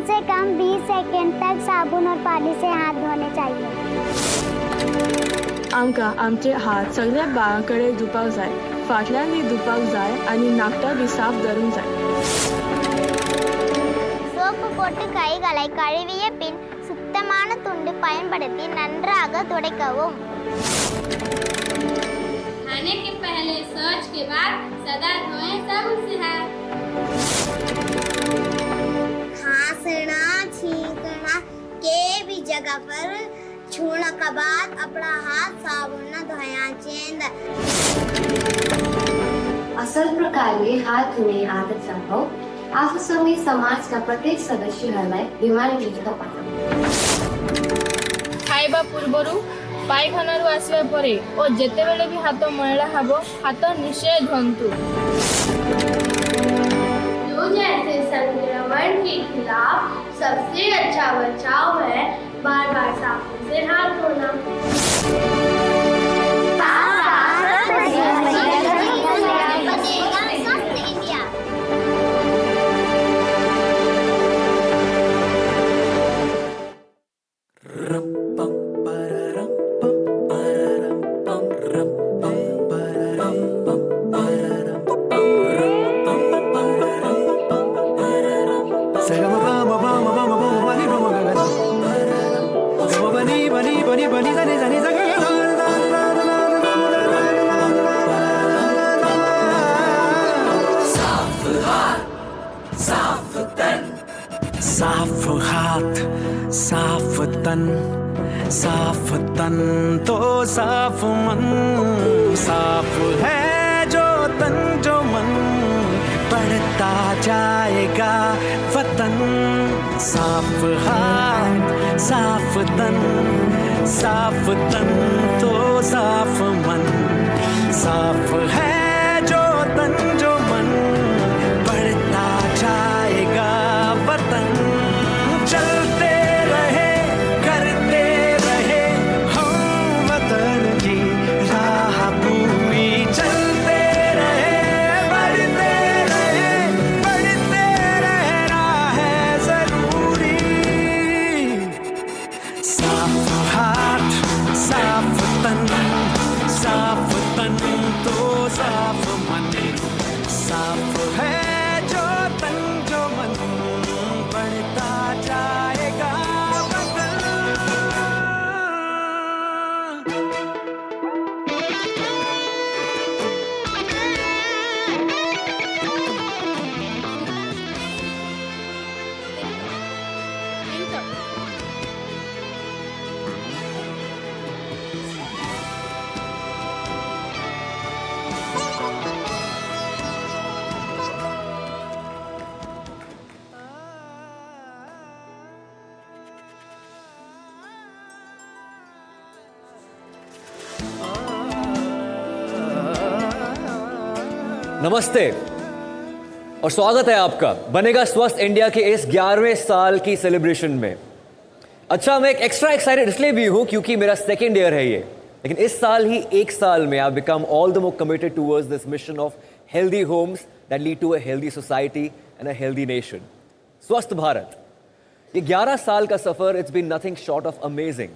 से कम 20 सेकंड तक साबुन और पानी से हाथ धोने चाहिए। आमकां आमचे हात सगळ्या बाळांकडे धुवपाक जाय, फाटल्यान धुवपाक जाय आनी नाकटां बी साफ दवरूंक जाय. சோப்பு போட்டு கைகளை கழுவிய பின் சுத்தமான துண்டு பயன்படுத்தி நன்றாக துடைக்கவும். खाने के पहले शौच के बाद सदा धोएं साबुन से हाथ. खांसना छींकना के भी जगह पर छूने के बाद अपना हाथ साबुन न धोया चाहिए. असल प्रकारे हाथ धुने आदत लावो. आफसों समाज का प्रत्येक सदस्यहरूलाई बीमारी मुक्त पार्छ. ଖାଇବା ପୂର୍ବରୁ ପାଇଖାନାରୁ ଆସିବା ପରେ ଓ ଯେତେବେଳେ ବି ହାତ ମଇଳା ହେବ ହାତ ନିଶ୍ଚୟ ଧୁଅନ୍ତୁ. जो जैसे संक्रमण के खिलाफ सबसे अच्छा बचाव है बार बार साबुन से हाथ धोना. साफ हाथ साफ तन, साफ तन तो साफ मन. साफ है जो तन जो मन, बढ़ता जाएगा वतन. साफ हाथ साफ तन, साफ तन तो साफ मन. साफ है जो तन जो मन, बढ़ता जाएगा वतन. चलते रहे करते रहे हम वतन की राह पूरी. चलते रहे बढ़ते रहना है जरूरी. साफ हाथ साफ तन, साफ तन तो साफ मन. साफ है जो तन जो मन, बढ़ता जाएगा वतन. नमस्ते और स्वागत है आपका बनेगा स्वस्थ इंडिया के इस 11वें साल की सेलिब्रेशन में. अच्छा, मैं एक एक्स्ट्रा एक्साइटेड इसलिए भी हूँ क्योंकि मेरा सेकेंड ईयर है ये. लेकिन इस साल ही एक साल में I become all the more committed towards this mission of healthy homes that lead to a healthy society and a healthy nation. स्वस्थ भारत, ये 11 साल का सफर, it's been nothing short of amazing.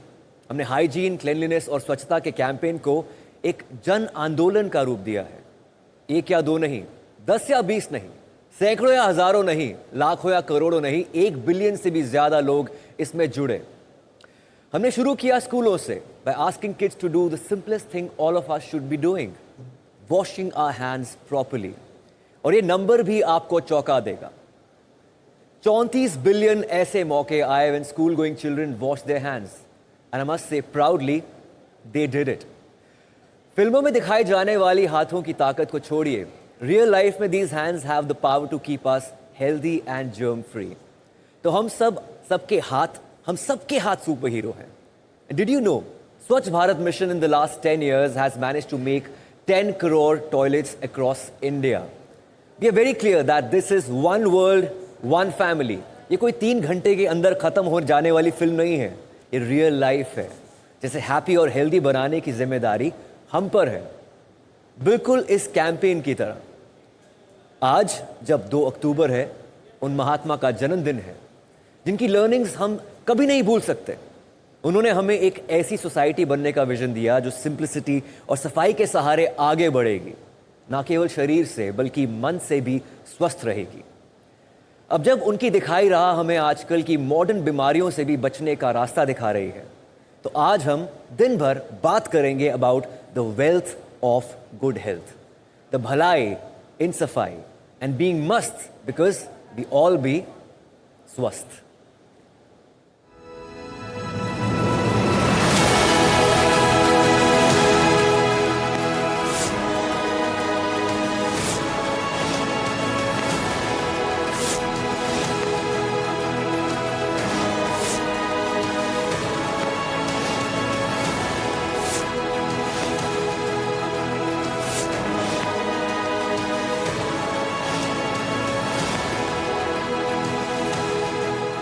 हमने हाइजीन, क्लेanलीनेस और स्वच्छता के कैंपेन को एक जन आंदोलन का रूप दिया है. एक या दो नहीं, 10 या 20 नहीं, सैकड़ों या हजारों नहीं, लाखों या करोड़ों नहीं, 1 बिलियन से भी ज्यादा लोग इसमें जुड़े. हमने शुरू किया स्कूलों से by asking kids to do the simplest thing all of us should be doing, washing our hands properly. और ये नंबर भी आपको चौंका देगा. 34 बिलियन ऐसे मौके आए when school going children washed their hands, and I must say proudly they did it. फिल्मों में दिखाई जाने वाली हाथों की ताकत को छोड़िए, रियल लाइफ में these hands have the power to keep us healthy and germ free. तो हम सबके हाथ सुपर हीरो हैं. And did you know Swachh Bharat mission in the last 10 years has managed to make 10 crore toilets across India. We are very clear that this is one world, one family. ये कोई 3 घंटे के अंदर खत्म हो जाने वाली फिल्म नहीं है, ये रियल लाइफ है. जैसे हैप्पी और हेल्दी बनाने की जिम्मेदारी हम पर है, बिल्कुल इस कैंपेन की तरह. आज जब 2 अक्टूबर है, उन महात्मा का जन्मदिन है, जिनकी लर्निंग्स हम कभी नहीं भूल सकते। उन्होंने हमें एक ऐसी सोसाइटी बनने का विजन दिया जो सिंप्लिसिटी और सफाई के सहारे आगे बढ़ेगी, ना केवल शरीर से बल्कि मन से भी स्वस्थ रहेगी। अब जब उनकी दिखाई राह हमें आजकल की मॉडर्न बीमारियों से भी बचने का रास्ता दिखा रही है, तो आज हम दिन भर बात करेंगे about the wealth of good health, the भलाई इन सफाई एंड बीइंग मस्त बिकॉज वी ऑल बी स्वस्थ।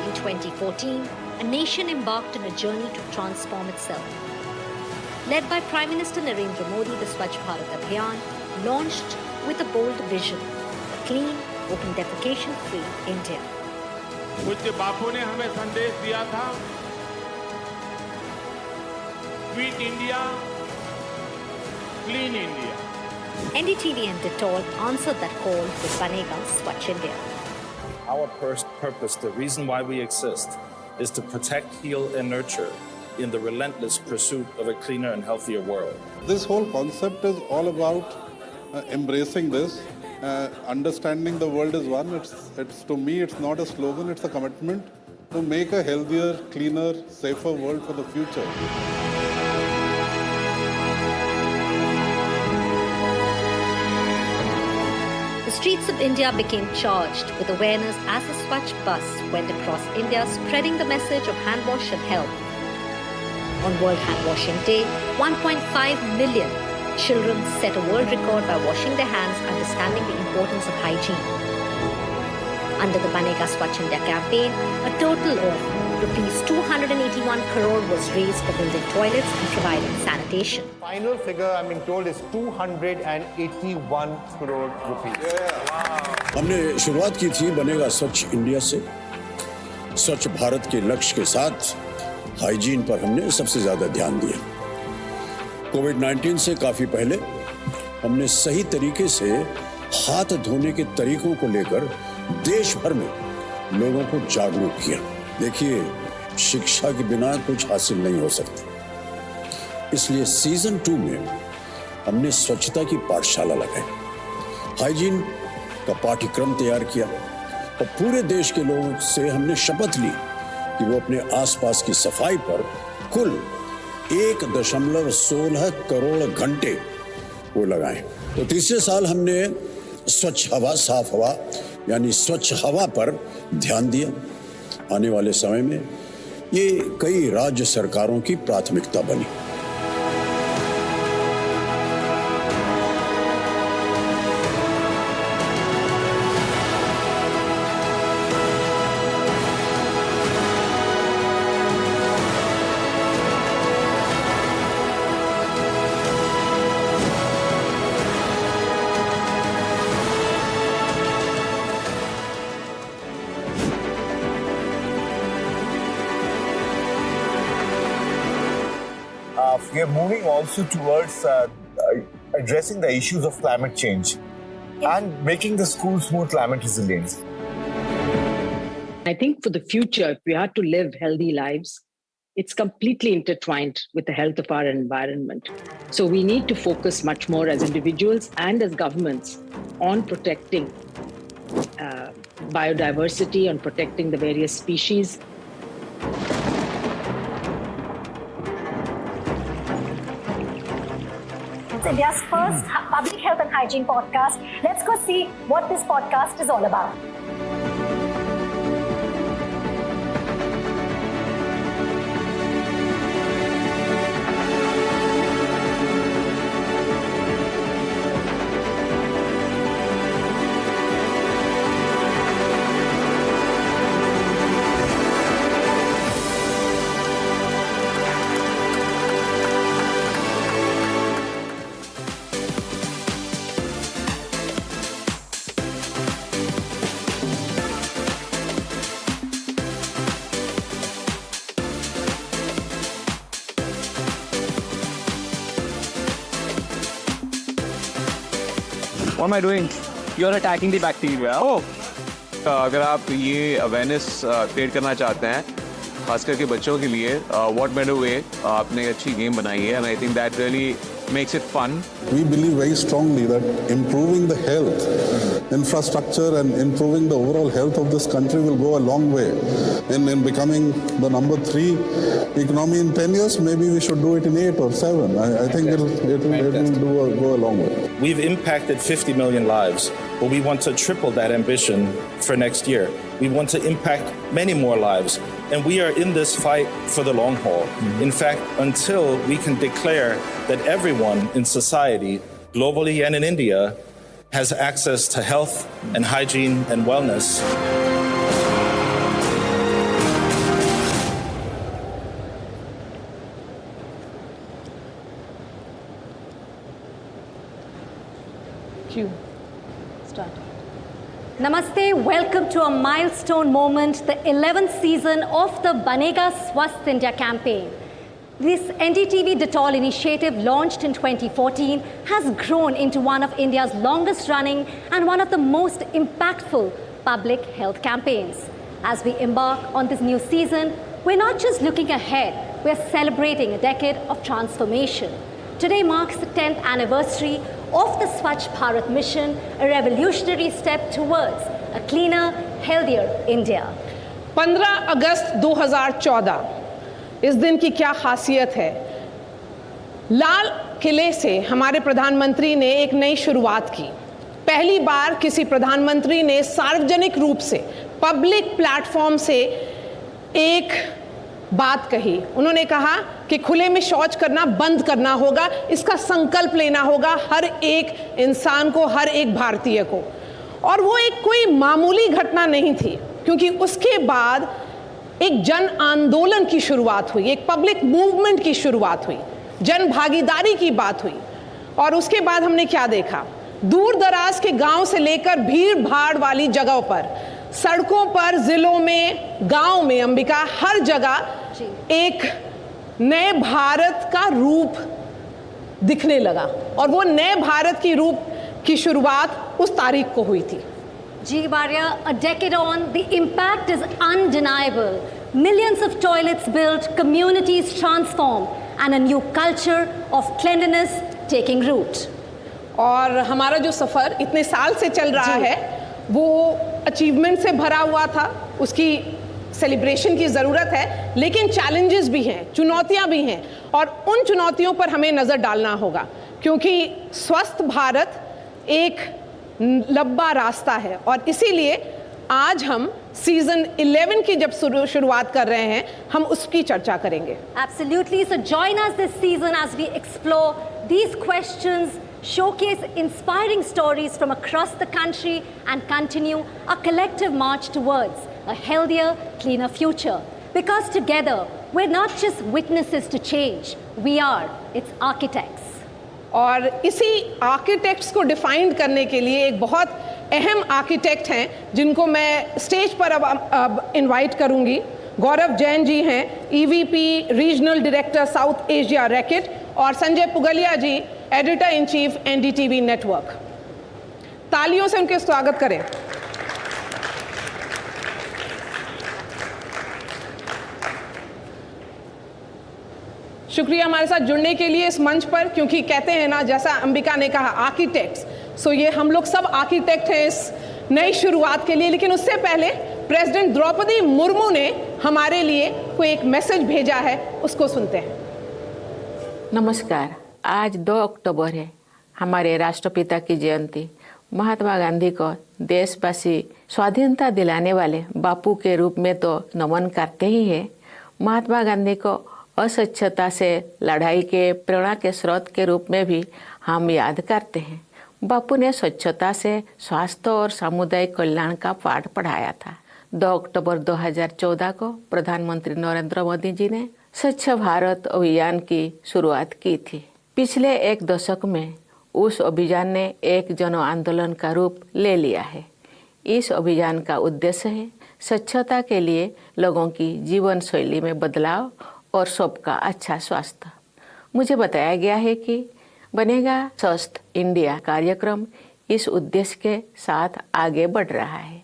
In 2014, a nation embarked on a journey to transform itself. Led by Prime Minister Narendra Modi, the Swachh Bharat Abhiyan launched with a bold vision, a clean, open defecation-free India. पूज्य बापू ने हमें संदेश दिया था, quit India, clean India. NDTV and Dettol answered that call with Banega Swachh India. Our purpose, the reason why we exist, is to protect, heal, and nurture in the relentless pursuit of a cleaner and healthier world. This whole concept is all about embracing this, understanding the world is one. It's to me, it's not a slogan, it's a commitment to make a healthier, cleaner, safer world for the future. The streets of India became charged with awareness as the Swachh bus went across India, spreading the message of hand wash and health. On World Hand Washing Day, 1.5 million children set a world record by washing their hands, understanding the importance of hygiene. Under the Banega Swachh India campaign, a total of rupees 281 crore was raised for building toilets and providing sanitation. Final figure I'm being told is 281 crore rupees. हमने शुरुआत की थी बनेगा स्वच्छ India से। स्वच्छ भारत के लक्ष्य के साथ हाइजीन पर हमने सबसे ज्यादा ध्यान दिया। कोविड-19 से काफी पहले हमने सही तरीके से हाथ धोने के तरीकों को लेकर देश भर में लोगों को जागरूक किया। देखिए, शिक्षा के बिना कुछ हासिल नहीं हो सकता, इसलिए सीजन 2 में हमने स्वच्छता की पाठशाला लगाई, हाइजीन का पाठ्यक्रम तैयार किया और पूरे देश के लोगों से हमने शपथ ली कि वो अपने आसपास की सफाई पर कुल 1.16 करोड़ घंटे वो लगाएं। तो तीसरे साल हमने स्वच्छ हवा, साफ हवा यानी स्वच्छ हवा पर ध्यान दिया। आने वाले समय में ये कई राज्य सरकारों की प्राथमिकता बनी। We are moving also towards addressing the issues of climate change and making the schools more climate resilient. I think for the future, if we are to live healthy lives, it's completely intertwined with the health of our environment. So we need to focus much more as individuals and as governments on protecting biodiversity, on protecting the various species. India's first public health and hygiene podcast. Let's go see what this podcast is all about. am I doing? You're attacking the bacteria. Oh. अगर आप ये awareness create करना चाहते हैं खास करके बच्चों के लिए व्हाट बेटर वे आपने एक अच्छी गेम बनाई है and I think that really makes it fun. We believe very strongly that improving the health infrastructure and improving the overall health of this country will go a long way in becoming the number 3 economy in 10 years. Maybe we should do it in 8 or 7. I think it will go a long way. We've impacted 50 million lives, but we want to triple that ambition for next year. We want to impact many more lives, and we are in this fight for the long haul. In fact, until we can declare that everyone in society, globally and in India, has access to health and hygiene and wellness. Namaste, welcome to a milestone moment, the 11th season of the Banega Swasth India campaign. This NDTV Dettol initiative, launched in 2014, has grown into one of India's longest running and one of the most impactful public health campaigns. As we embark on this new season, we're not just looking ahead, we're celebrating a decade of transformation. Today marks the 10th anniversary of the Swachh Bharat mission, a revolutionary step towards a cleaner, healthier India. 15 अगस्त 2014 इस दिन की क्या खासियत है? लाल किले से हमारे प्रधानमंत्री ने एक नई शुरुआत की। पहली बार किसी प्रधानमंत्री ने सार्वजनिक रूप से, पब्लिक प्लेटफॉर्म से एक बात कही। उन्होंने कहा कि खुले में शौच करना बंद करना होगा, इसका संकल्प लेना होगा हर एक इंसान को, हर एक भारतीय को। और वो एक कोई मामूली घटना नहीं थी, क्योंकि उसके बाद एक जन आंदोलन की शुरुआत हुई, एक पब्लिक मूवमेंट की शुरुआत हुई, जन भागीदारी की बात हुई। और उसके बाद हमने क्या देखा? दूर दराज के गांव से लेकर भीड़ भाड़ वाली जगहों पर, सड़कों पर, जिलों में, गांव में, अंबिका, हर जगह एक नए भारत का रूप दिखने लगा। और वो नए भारत की रूप की शुरुआत उस तारीख को हुई थी। G. Varya, a decade on, the impact is undeniable. Millions of toilets built, communities transformed, and a new culture of cleanliness taking root. और हमारा जो सफ़र इतने साल से चल रहा है वो अचीवमेंट से भरा हुआ था, उसकी सेलिब्रेशन की ज़रूरत है, लेकिन चैलेंजेस भी हैं, चुनौतियां भी हैं, और उन चुनौतियों पर हमें नज़र डालना होगा, क्योंकि स्वस्थ भारत एक लंबा रास्ता है। और इसीलिए आज हम सीजन 11 की जब शुरुआत कर रहे हैं, हम उसकी चर्चा करेंगे। Absolutely. So join us this season as we explore these questions, showcase inspiring stories from across the country, and continue a collective march towards a healthier, cleaner future. Because together, we're not just witnesses to change, we are its architects. और इसी architects को define करने के लिए एक बहुत अहम architect हैं, जिनको मैं स्टेज पर अब इनवाइट करूंगी। गौरव जैन जी हैं, EVP regional director South Asia Reckitt, और Sanjay Pugalia ji, editor in chief NDTV network. तालियों से उनके स्वागत करें। शुक्रिया हमारे साथ जुड़ने के लिए इस मंच पर, क्योंकि कहते हैं ना, जैसा अंबिका ने कहा, आर्किटेक्ट्स। सो ये हम लोग सब आर्किटेक्ट हैं इस नई शुरुआत के लिए। लेकिन उससे पहले प्रेसिडेंट द्रौपदी मुर्मू ने हमारे लिए कोई एक मैसेज भेजा है, उसको सुनते हैं। नमस्कार। आज 2 अक्टूबर है, हमारे राष्ट्रपिता की जयंती। महात्मा गांधी को देशवासी स्वाधीनता दिलाने वाले बापू के रूप में तो नमन करते ही हैं, महात्मा गांधी को अस्वच्छता से लड़ाई के प्रेरणा के स्रोत के रूप में भी हम याद करते हैं। बापू ने स्वच्छता से स्वास्थ्य और सामुदायिक कल्याण का पाठ पढ़ाया था। 2 अक्टूबर 2014 को प्रधानमंत्री नरेंद्र मोदी जी ने स्वच्छ भारत अभियान की शुरुआत की थी। पिछले 1 दशक में उस अभियान ने एक जन आंदोलन का रूप ले लिया है। इस अभियान का उद्देश्य है स्वच्छता के लिए लोगों की जीवन शैली में बदलाव और सबका अच्छा स्वास्थ्य। मुझे बताया गया है कि बनेगा स्वस्थ इंडिया कार्यक्रम इस उद्देश्य के साथ आगे बढ़ रहा है।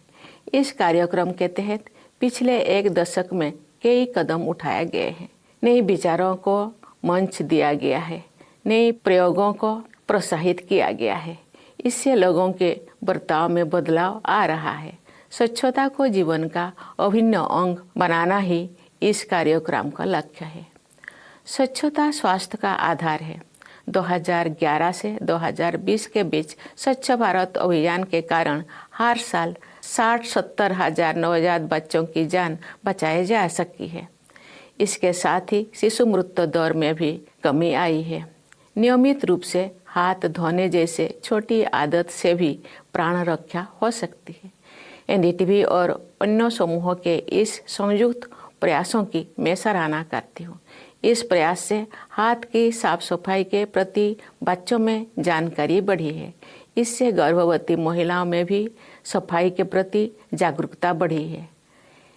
इस कार्यक्रम के तहत पिछले एक दशक में कई कदम उठाए गए हैं। नए विचारों को मंच दिया गया है, नए प्रयोगों को प्रोत्साहित किया गया है। इससे लोगों के बर्ताव में बदलाव आ रहा है। स्वच्छता को जीवन का अभिन्न अंग बनाना ही इस कार्यक्रम का लक्ष्य है। स्वच्छता स्वास्थ्य का आधार है। 2011 से 2020 के बीच स्वच्छ भारत अभियान के कारण हर साल 60-70 हजार नवजात बच्चों की जान बचाई जा सकी है। इसके साथ ही शिशु मृत्यु दर में भी कमी आई है। नियमित रूप से हाथ धोने जैसे छोटी आदत से भी प्राण रक्षा हो सकती है। एनडीटीवी और अन्य समूहों के इस संयुक्त प्रयासों की मैं सराहना करती हूँ। इस प्रयास से हाथ की साफ सफाई के प्रति बच्चों में जानकारी बढ़ी है। इससे गर्भवती महिलाओं में भी सफाई के प्रति जागरूकता बढ़ी है।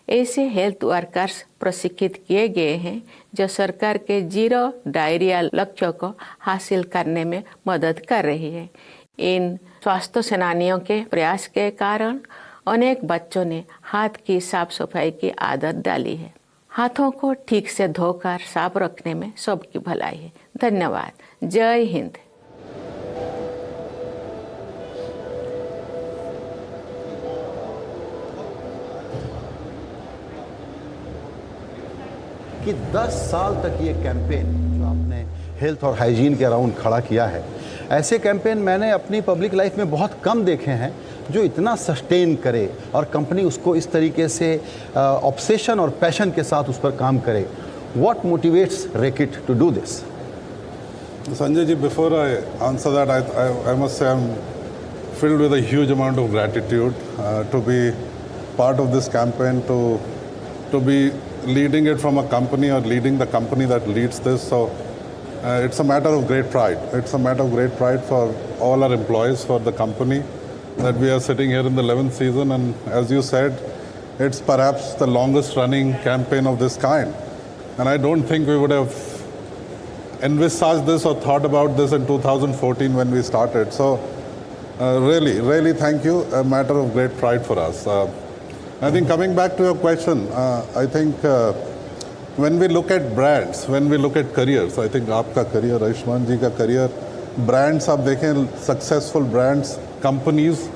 ऐसे हेल्थ वर्कर्स प्रशिक्षित किए गए हैं जो सरकार के जीरो डायरिया लक्ष्य को हासिल करने में मदद कर रही है। इन स्वास्थ्य सेनानियों के प्रयास के कारण अनेक बच्चों ने हाथ की साफ सफाई की आदत डाली है। हाथों को ठीक से धोकर साफ रखने में सबकी भलाई है। धन्यवाद। जय हिंद। कि 10 साल तक ये कैंपेन जो आपने हेल्थ और हाइजीन के अराउंड खड़ा किया है, ऐसे कैंपेन मैंने अपनी पब्लिक लाइफ में बहुत कम देखे हैं जो इतना सस्टेन करे और कंपनी उसको इस तरीके से ऑब्सेशन और पैशन के साथ उस पर काम करे। What motivates Reckitt to do this? Sanjay ji, before I answer that, I must say I'm filled with a huge amount of gratitude to be part of this campaign, to be leading it from a company or leading the company that leads this. So it's a matter of great pride. It's a matter of great pride for all our employees, for the company, that we are sitting here in the 11th season. And as you said, it's perhaps the longest running campaign of this kind. And I don't think we would have envisaged this or thought about this in 2014 when we started. So really thank you. A matter of great pride for us. I think coming back to your question, I think when we look at brands, when we look at careers, I think आपका career, Ayushman जी का career, brands आप देखें, successful brands, companies,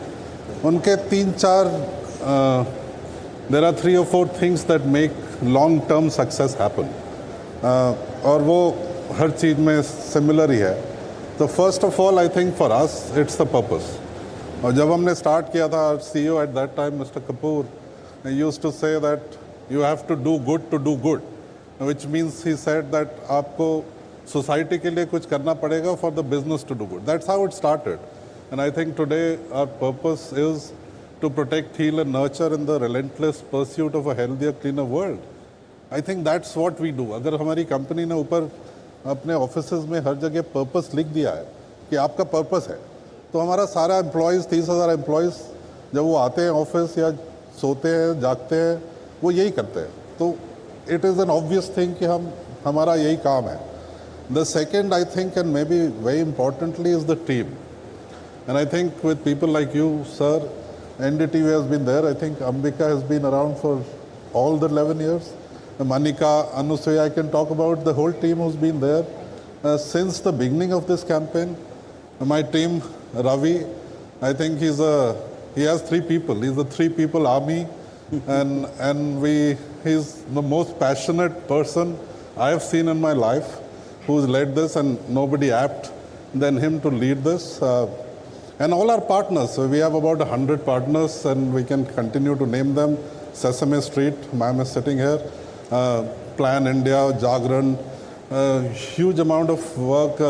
उनके 3-4 there are 3 or 4 things that make long-term success happen. और वो हर चीज़ में similar ही है. So first of all, I think for us, it's the purpose. और जब हमने start किया था, our CEO at that time, Mr. Kapoor, he used to say that you have to do good, which means he said that आपको society के लिए कुछ करना पड़ेगा for the business to do good. That's how it started. And I think today our purpose is to protect, heal and nurture in the relentless pursuit of a healthier, cleaner world. I think that's what we do. अगर हमारी company ने ऊपर अपने offices में हर जगह purpose लिख दिया है कि आपका पर्पस है, तो हमारा सारा एम्प्लॉयज़ 30,000 एम्प्लॉयज़ जब वो आते हैं ऑफिस या सोते हैं, जागते हैं, वो यही करते हैं. तो it is an obvious thing कि हमारा यही काम है. The second I think and may be very importantly is the team. And I think with people like you sir, NDTV has been there. I think Ambika has been around for all the 11 years. Manika, Anusuya, I can talk about the whole team who's been there since the beginning of this campaign. My team, Ravi, I think he has 3 people. He's a 3-people army, and he's the most passionate person I have seen in my life who's led this, and nobody apt than him to lead this. And all our partners, so we have about 100 partners, and we can continue to name them. Sesame Street, ma'am is sitting here, Plan India, Jagran, huge amount of work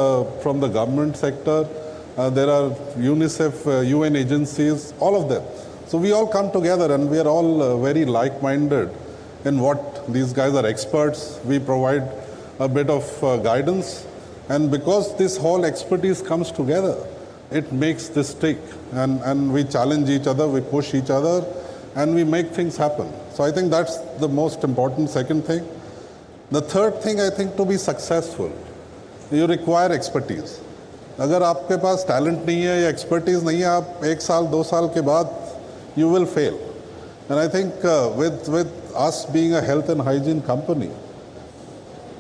from the government sector. There are UNICEF, UN agencies, all of them. So we all come together and we are all very like-minded in what these guys are experts. We provide a bit of guidance, and because this whole expertise comes together, it makes this stick, and we challenge each other, we push each other, and we make things happen. So I think that's the most important second thing. The third thing, I think, to be successful, you require expertise. अगर आपके पास talent नहीं है या expertise नहीं है, आप 1 साल 2 साल के बाद you will fail. And I think with us being a health and hygiene company,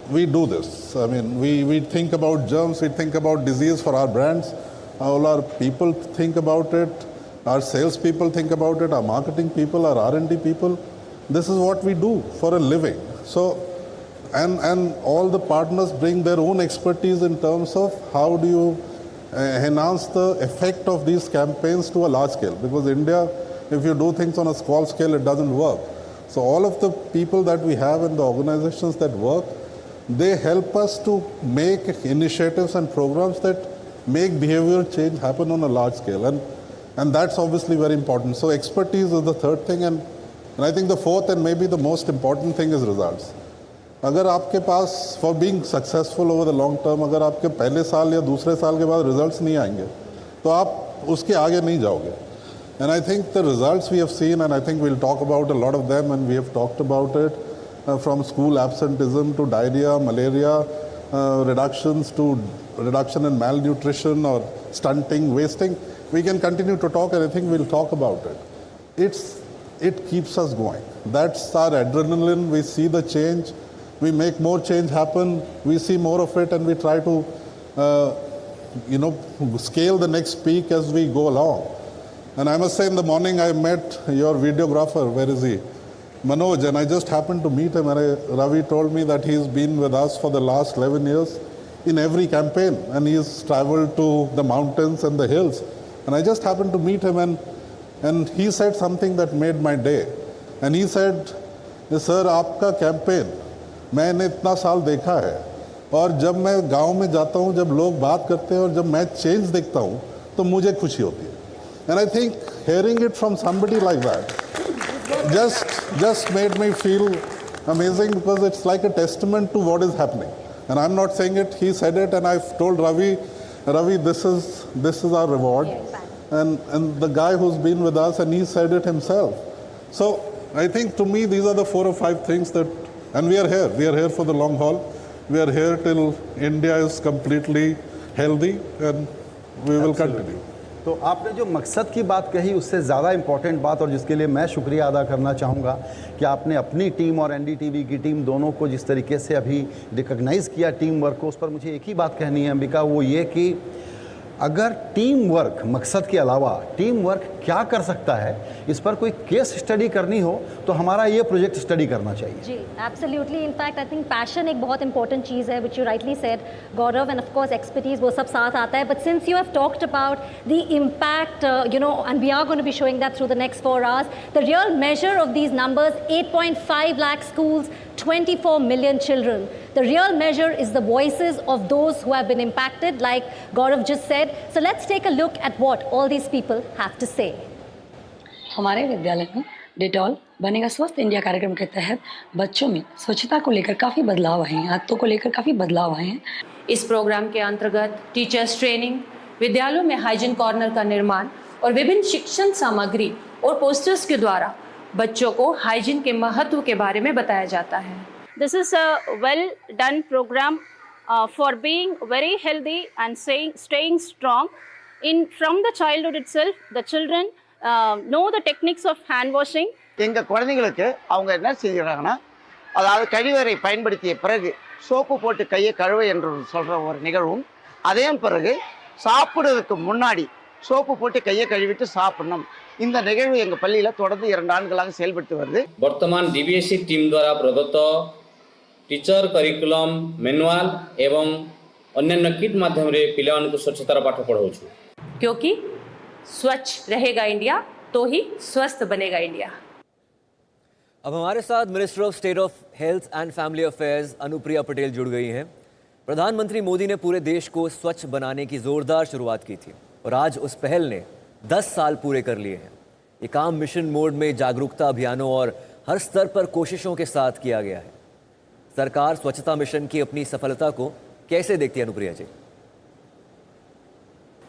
we do this. I mean, we think about germs, we think about disease for our brands. All our people think about it. Our sales people think about it. Our marketing people, our R&D people. This is what we do for a living. So, and all the partners bring their own expertise in terms of how do you enhance the effect of these campaigns to a large scale. Because India, if you do things on a small scale, it doesn't work. So all of the people that we have in the organizations that work, they help us to make initiatives and programs that make behavioral change happen on a large scale. And that's obviously very important. So expertise is the third thing. And I think the fourth and maybe the most important thing is results. अगर आपके पास for being successful over the long term, अगर आपके पहले साल या दूसरे साल के बाद रिजल्ट्स नहीं आएंगे तो आप उसके आगे नहीं जाओगे. And I think the results we have seen, and I think we'll talk about a lot of them, and we have talked about it, from school absenteeism to diarrhea, malaria, reduction in malnutrition or stunting, wasting. We can continue to talk, and I think we'll talk about it. It keeps us going. That's our adrenaline. We see the change. We make more change happen. We see more of it, and we try to, scale the next peak as we go along. And I must say, in the morning I met your videographer. Where is he? Manoj. And I just happened to meet him. And Ravi told me that he's been with us for the last 11 years in every campaign. And he's traveled to the mountains and the hills. And I just happened to meet him, and he said something that made my day. And he said, sir, आपका campaign मैंने इतना साल देखा है, और जब मैं गांव में जाता हूं, जब लोग बात करते हैं और जब मैं चेंज देखता हूं, तो मुझे खुशी होती है. And I think hearing it from somebody like that just made me feel amazing, because it's like a testament to what is happening. And I'm not saying it, he said it, and I've told Ravi, this is our reward. And the guy who's been with us, and he said it himself. So I think to me these are the 4 or 5 things that, and we are here for the long haul. We are here till India is completely healthy, and we will continue. तो आपने जो मकसद की बात कही, उससे ज़्यादा important बात, और जिसके लिए मैं शुक्रिया अदा करना चाहूँगा कि आपने अपनी टीम और एनडीटीवी की टीम दोनों को जिस तरीके से अभी रिकॉग्नाइज़ किया टीम वर्क को, उस पर मुझे एक ही बात कहनी है अंबिका, वो ये कि अगर टीम वर्क मकसद के अलावा टीम वर्क क्या कर सकता है, इस पर कोई केस स्टडी करनी हो तो हमारा ये प्रोजेक्ट स्टडी करना चाहिए. जी, absolutely. In fact I think passion एक बहुत इंपॉर्टेंट चीज़ है, which you rightly said Gaurav, and of course expertise, वो सब साथ आता है. But since you have talked about the impact, and we are going to be showing that through the next 4 hours, the real measure of these numbers, 8.5 lakh schools, 24 million children. The real measure is the voices of those who have been impacted, like Gaurav just said. So let's take a look at what all these people have to say. हमारे विद्यालय में Dettol बनेगा स्वस्थ India कार्यक्रम के तहत बच्चों में स्वच्छता को लेकर काफ़ी बदलाव आए हैं, आदतों को लेकर काफ़ी बदलाव आए हैं. इस प्रोग्राम के अंतर्गत टीचर्स ट्रेनिंग, विद्यालयों में हाइजीन कॉर्नर का निर्माण और विभिन्न शिक्षण सामग्री और पोस्टर्स के द्वारा बच्चों को हाइजीन के महत्व के बारे में बताया जाता है. This is a well done program for being very healthy and staying strong. From the childhood itself, the children know the techniques of hand washing. எங்கள் குழந்தைங்களுக்கு அவங்க என்ன செஞ்சுக்கிறாங்கன்னா, அதாவது கழிவறை பயன்படுத்திய பிறகு சோப்பு போட்டு கையை கழுவ என்று சொல்கிற ஒரு நிகழ்வும், அதே பிறகு சாப்பிடுறதுக்கு முன்னாடி சோப்பு போட்டு கையை கழுவிட்டு சாப்பிடணும். இந்த நிகழ்வு எங்கள் பள்ளியில் தொடர்ந்து 2 ஆண்டுகளாக செயல்பட்டு வருது. ବର୍ତ୍ତମାନ DBSE टीम द्वारा प्रदत्त टीचर करिकुलम मैनुअल एवं अन्य किट माध्यम रे पिलाମାନଙ୍କୁ स्वच्छतार पाठ पढ़ाउछु, क्योंकि स्वच्छ रहेगा इंडिया तो ही स्वस्थ बनेगा इंडिया. अब हमारे साथ minister of state of health and family affairs Anupriya Patel जुड़ गई हैं. प्रधानमंत्री मोदी ने पूरे देश को स्वच्छ बनाने की जोरदार शुरुआत की थी, और आज उस पहल ने 10 साल पूरे कर लिए हैं. ये काम मिशन मोड में जागरूकता अभियानों और हर स्तर पर कोशिशों के साथ किया गया है. सरकार स्वच्छता मिशन की अपनी सफलता को कैसे देखती है अनुप्रिया जी?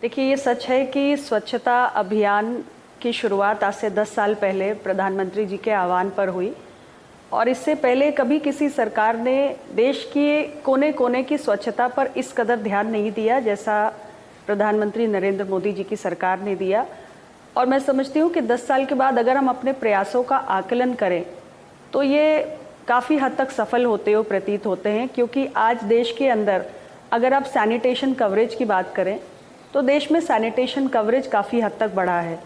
देखिए, ये सच है कि स्वच्छता अभियान की शुरुआत आज से 10 साल पहले प्रधानमंत्री जी के आह्वान पर हुई, और इससे पहले कभी किसी सरकार ने देश के कोने कोने की स्वच्छता पर इस कदर ध्यान नहीं दिया जैसा प्रधानमंत्री नरेंद्र मोदी जी की सरकार ने दिया। और मैं समझती हूँ कि 10 साल के बाद अगर हम अपने प्रयासों का आकलन करें तो ये काफ़ी हद तक सफल होते हो प्रतीत होते हैं, क्योंकि आज देश के अंदर अगर आप सैनिटेशन कवरेज की बात करें तो देश में सैनिटेशन कवरेज काफ़ी हद तक बढ़ा है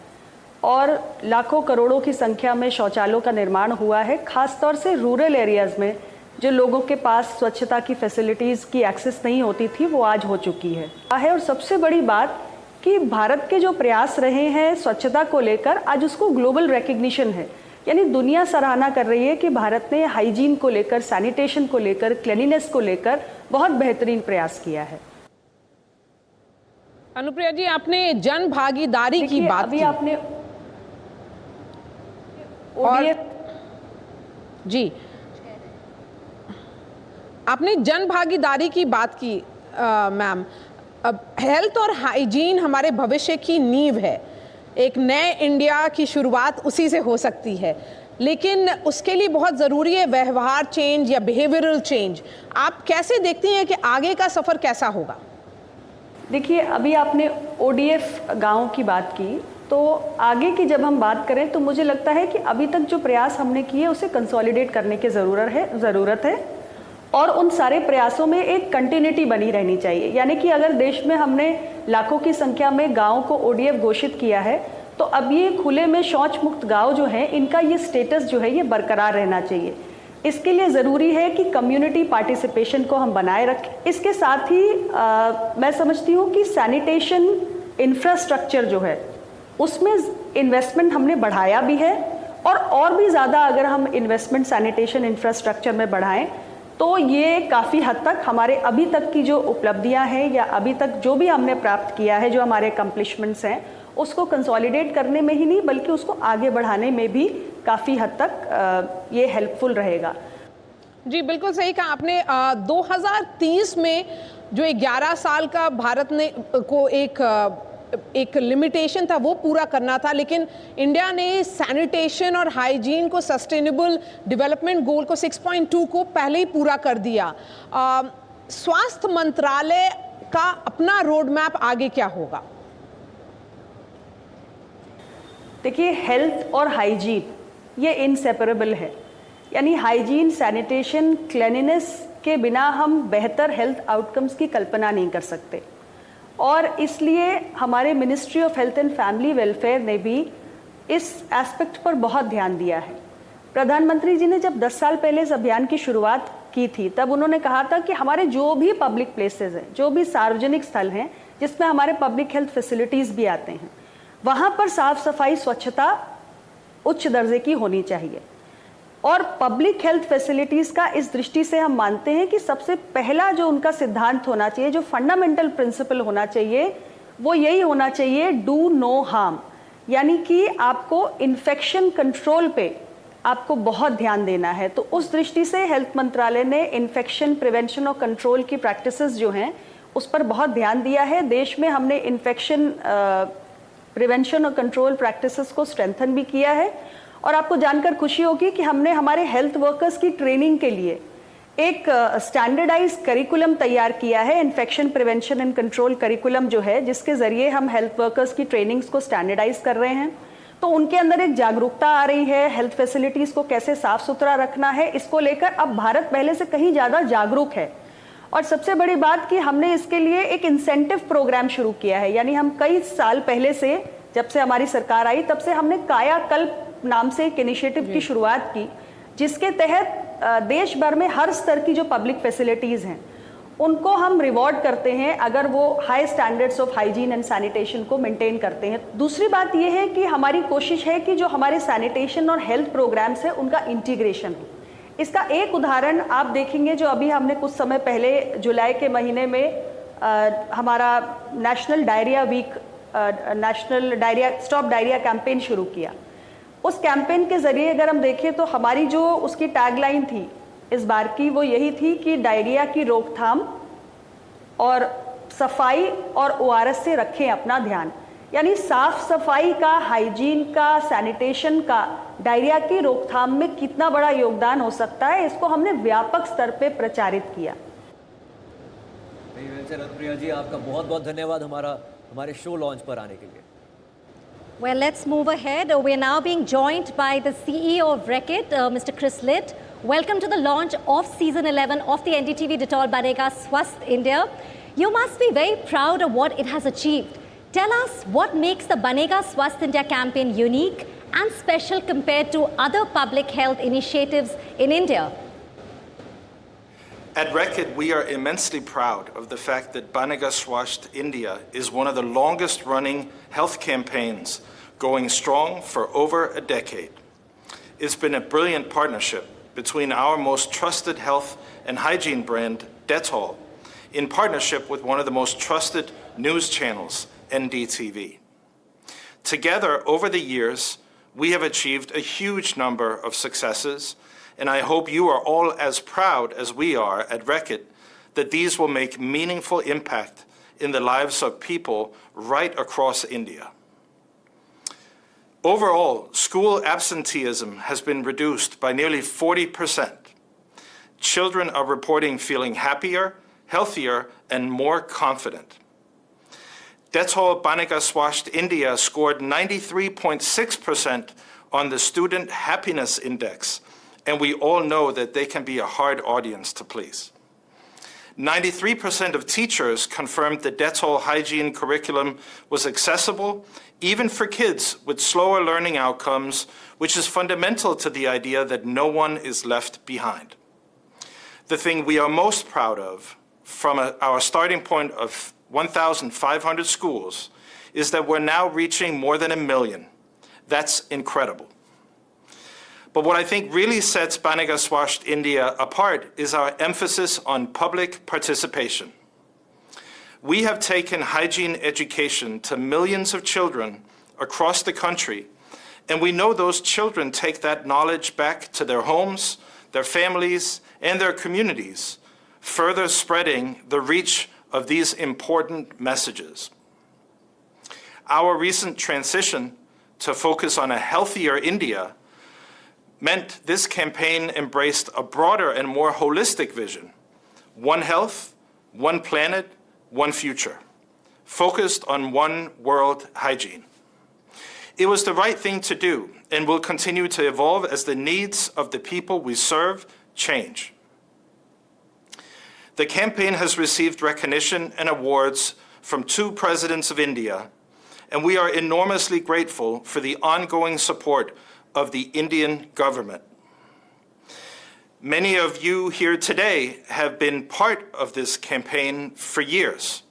और लाखों करोड़ों की संख्या में शौचालयों का निर्माण हुआ है। खासतौर से रूरल एरियाज़ में जो लोगों के पास स्वच्छता की फैसिलिटीज़ की एक्सेस नहीं होती थी वो आज हो चुकी है। और सबसे बड़ी बात कि भारत के जो प्रयास रहे हैं स्वच्छता को लेकर, आज उसको ग्लोबल रिकग्निशन है, यानी दुनिया सराहना कर रही है कि भारत ने हाइजीन को लेकर, सैनिटेशन को लेकर, क्लीनिनेस को लेकर बहुत बेहतरीन प्रयास किया है। अनुप्रिया जी, आपने जन भागीदारी की बात अभी की। आपने और जी, आपने जन भागीदारी की बात की मैम। अब हेल्थ और हाइजीन हमारे भविष्य की नींव है। एक नए इंडिया की शुरुआत उसी से हो सकती है, लेकिन उसके लिए बहुत ज़रूरी है व्यवहार चेंज या बिहेवियरल चेंज। आप कैसे देखती हैं कि आगे का सफ़र कैसा होगा? देखिए, अभी आपने ODF गाँव की बात की, तो आगे की जब हम बात करें तो मुझे लगता है कि अभी तक जो प्रयास हमने किए उसे कंसोलिडेट करने की ज़रूरत है और उन सारे प्रयासों में एक कंटिन्यूटी बनी रहनी चाहिए। यानी कि अगर देश में हमने लाखों की संख्या में गाँव को ODF घोषित किया है तो अब ये खुले में शौच मुक्त गाँव जो हैं, इनका ये स्टेटस जो है ये बरकरार रहना चाहिए। इसके लिए ज़रूरी है कि कम्युनिटी पार्टिसिपेशन को हम बनाए रखें। इसके साथ ही मैं समझती हूँ कि सैनिटेशन इंफ्रास्ट्रक्चर जो है उसमें इन्वेस्टमेंट हमने बढ़ाया भी है और भी ज़्यादा अगर हम इन्वेस्टमेंट सैनिटेशन इंफ्रास्ट्रक्चर में बढ़ाएं तो ये काफ़ी हद तक हमारे अभी तक की जो उपलब्धियां हैं या अभी तक जो भी हमने प्राप्त किया है, जो हमारे अकम्पलिशमेंट्स हैं, उसको कंसोलिडेट करने में ही नहीं बल्कि उसको आगे बढ़ाने में भी काफ़ी हद तक ये हेल्पफुल रहेगा। जी, बिल्कुल सही कहा आपने। 2030 में जो 11 साल का भारत ने को एक लिमिटेशन था वो पूरा करना था, लेकिन इंडिया ने सैनिटेशन और हाइजीन को सस्टेनेबल डेवलपमेंट गोल को 6.2 को पहले ही पूरा कर दिया। स्वास्थ्य मंत्रालय का अपना रोड मैप आगे क्या होगा? देखिए, हेल्थ और हाइजीन ये इनसेपरेबल है, यानी हाइजीन, सैनिटेशन, क्लीनिनेस के बिना हम बेहतर हेल्थ आउटकम्स की कल्पना नहीं कर सकते और इसलिए हमारे ministry of health and family welfare ने भी इस एस्पेक्ट पर बहुत ध्यान दिया है। प्रधानमंत्री जी ने जब 10 साल पहले इस अभियान की शुरुआत की थी तब उन्होंने कहा था कि हमारे जो भी पब्लिक प्लेसेस हैं, जो भी सार्वजनिक स्थल हैं जिसमें हमारे पब्लिक हेल्थ फैसिलिटीज़ भी आते हैं, वहाँ पर साफ सफाई, स्वच्छता उच्च दर्जे की होनी चाहिए। और पब्लिक हेल्थ फैसिलिटीज़ का इस दृष्टि से हम मानते हैं कि सबसे पहला जो उनका सिद्धांत होना चाहिए, जो फंडामेंटल प्रिंसिपल होना चाहिए, वो यही होना चाहिए, डू नो हार्म। यानी कि आपको इन्फेक्शन कंट्रोल पे आपको बहुत ध्यान देना है। तो उस दृष्टि से हेल्थ मंत्रालय ने इन्फेक्शन प्रिवेंशन और कंट्रोल की प्रैक्टिसेस जो हैं उस पर बहुत ध्यान दिया है। देश में हमने इन्फेक्शन प्रिवेंशन और कंट्रोल प्रैक्टिसेस को स्ट्रेंथन भी किया है और आपको जानकर खुशी होगी कि हमने हमारे हेल्थ वर्कर्स की ट्रेनिंग के लिए एक स्टैंडर्डाइज करिकुलम तैयार किया है, infection prevention and control curriculum जो है, जिसके ज़रिए हम हेल्थ वर्कर्स की ट्रेनिंग्स को स्टैंडर्डाइज कर रहे हैं। तो उनके अंदर एक जागरूकता आ रही है, हेल्थ फैसिलिटीज़ को कैसे साफ सुथरा रखना है, इसको लेकर अब भारत पहले से कहीं ज़्यादा जागरूक है। और सबसे बड़ी बात कि हमने इसके लिए एक इंसेंटिव प्रोग्राम शुरू किया है, यानी हम कई साल पहले से, जब से हमारी सरकार आई तब से हमने कायाकल्प नाम से एक इनिशिएटिव की शुरुआत की, जिसके तहत देश भर में हर स्तर की जो पब्लिक फैसिलिटीज़ हैं उनको हम रिवॉर्ड करते हैं अगर वो high standards of hygiene and sanitation को मेंटेन करते हैं। दूसरी बात ये है कि हमारी कोशिश है कि जो हमारे सैनिटेशन और हेल्थ प्रोग्राम्स हैं उनका इंटीग्रेशन हो। इसका एक उदाहरण आप देखेंगे, जो अभी हमने कुछ समय पहले जुलाई के महीने में हमारा national diarrhoea week, national diarrhoea stop diarrhoea campaign शुरू किया। उस कैंपेन के ज़रिए अगर हम देखें तो हमारी जो उसकी टैगलाइन थी इस बार की, वो यही थी कि डायरिया की रोकथाम और सफाई और ORS से रखें अपना ध्यान। यानी साफ सफाई का, हाइजीन का, सैनिटेशन का डायरिया की रोकथाम में कितना बड़ा योगदान हो सकता है, इसको हमने व्यापक स्तर पे प्रचारित किया। से रत्नप्रिया जी, आपका बहुत बहुत धन्यवाद हमारे शो लॉन्च पर आने के लिए। Well, let's move ahead. We're now being joined by the CEO of Reckitt, Mr. Chris Litt. Welcome to the launch of season 11 of the NDTV Dettol Banega Swasth India. You must be very proud of what it has achieved. Tell us what makes the Banega Swasth India campaign unique and special compared to other public health initiatives in India. At Reckitt, we are immensely proud of the fact that Banega Swasth India is one of the longest running health campaigns, going strong for over a decade. It's been a brilliant partnership between our most trusted health and hygiene brand, Dettol, in partnership with one of the most trusted news channels, NDTV. Together, over the years, we have achieved a huge number of successes, and I hope you are all as proud as we are at Reckitt that these will make meaningful impact in the lives of people right across India. Overall, school absenteeism has been reduced by nearly 40%. Children are reporting feeling happier, healthier, and more confident. Dettol Banega Swasth India scored 93.6% on the Student Happiness Index, and we all know that they can be a hard audience to please. 93% of teachers confirmed the Dettol hygiene curriculum was accessible, even for kids with slower learning outcomes, which is fundamental to the idea that no one is left behind. The thing we are most proud of, from our starting point of 1,500 schools, is that we're now reaching more than 1 million. That's incredible. But what I think really sets Banega Swasth India apart is our emphasis on public participation. We have taken hygiene education to millions of children across the country, and we know those children take that knowledge back to their homes, their families, and their communities, further spreading the reach of these important messages. Our recent transition to focus on a healthier India meant this campaign embraced a broader and more holistic vision: one health, one planet, one future, focused on one world hygiene. It was the right thing to do and will continue to evolve as the needs of the people we serve change. The campaign has received recognition and awards from 2 presidents of India, and we are enormously grateful for the ongoing support of the Indian government. Many of you here today have been part of this campaign for years,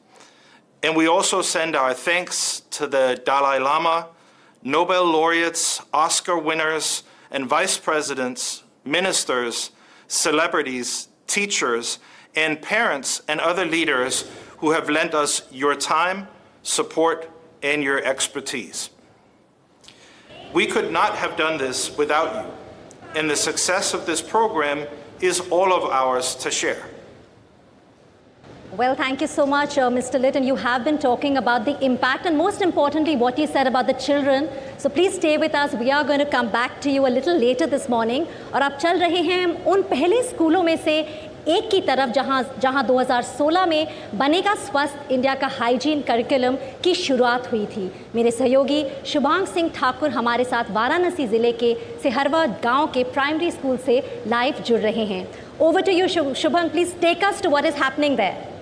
and we also send our thanks to the Dalai Lama, Nobel laureates, Oscar winners, and vice presidents, ministers, celebrities, teachers, and parents and other leaders who have lent us your time, support, and your expertise. We could not have done this without you, and the success of this program is all of ours to share. Well, thank you so much, Mr. Litt, and you have been talking about the impact and most importantly what you said about the children. So please stay with us. We are going to come back to you a little later this morning. और आप चल रहे हैं उन पहले स्कूलों में से एक की तरफ जहां 2016 में बनेगा स्वस्थ इंडिया का हाइजीन करिकुलम की शुरुआत हुई थी। मेरे सहयोगी शुभांग सिंह ठाकुर हमारे साथ वाराणसी ज़िले के सिहरवा गांव के प्राइमरी स्कूल से लाइव जुड़ रहे हैं। Over to you Shubhang, please take us to what is happening there.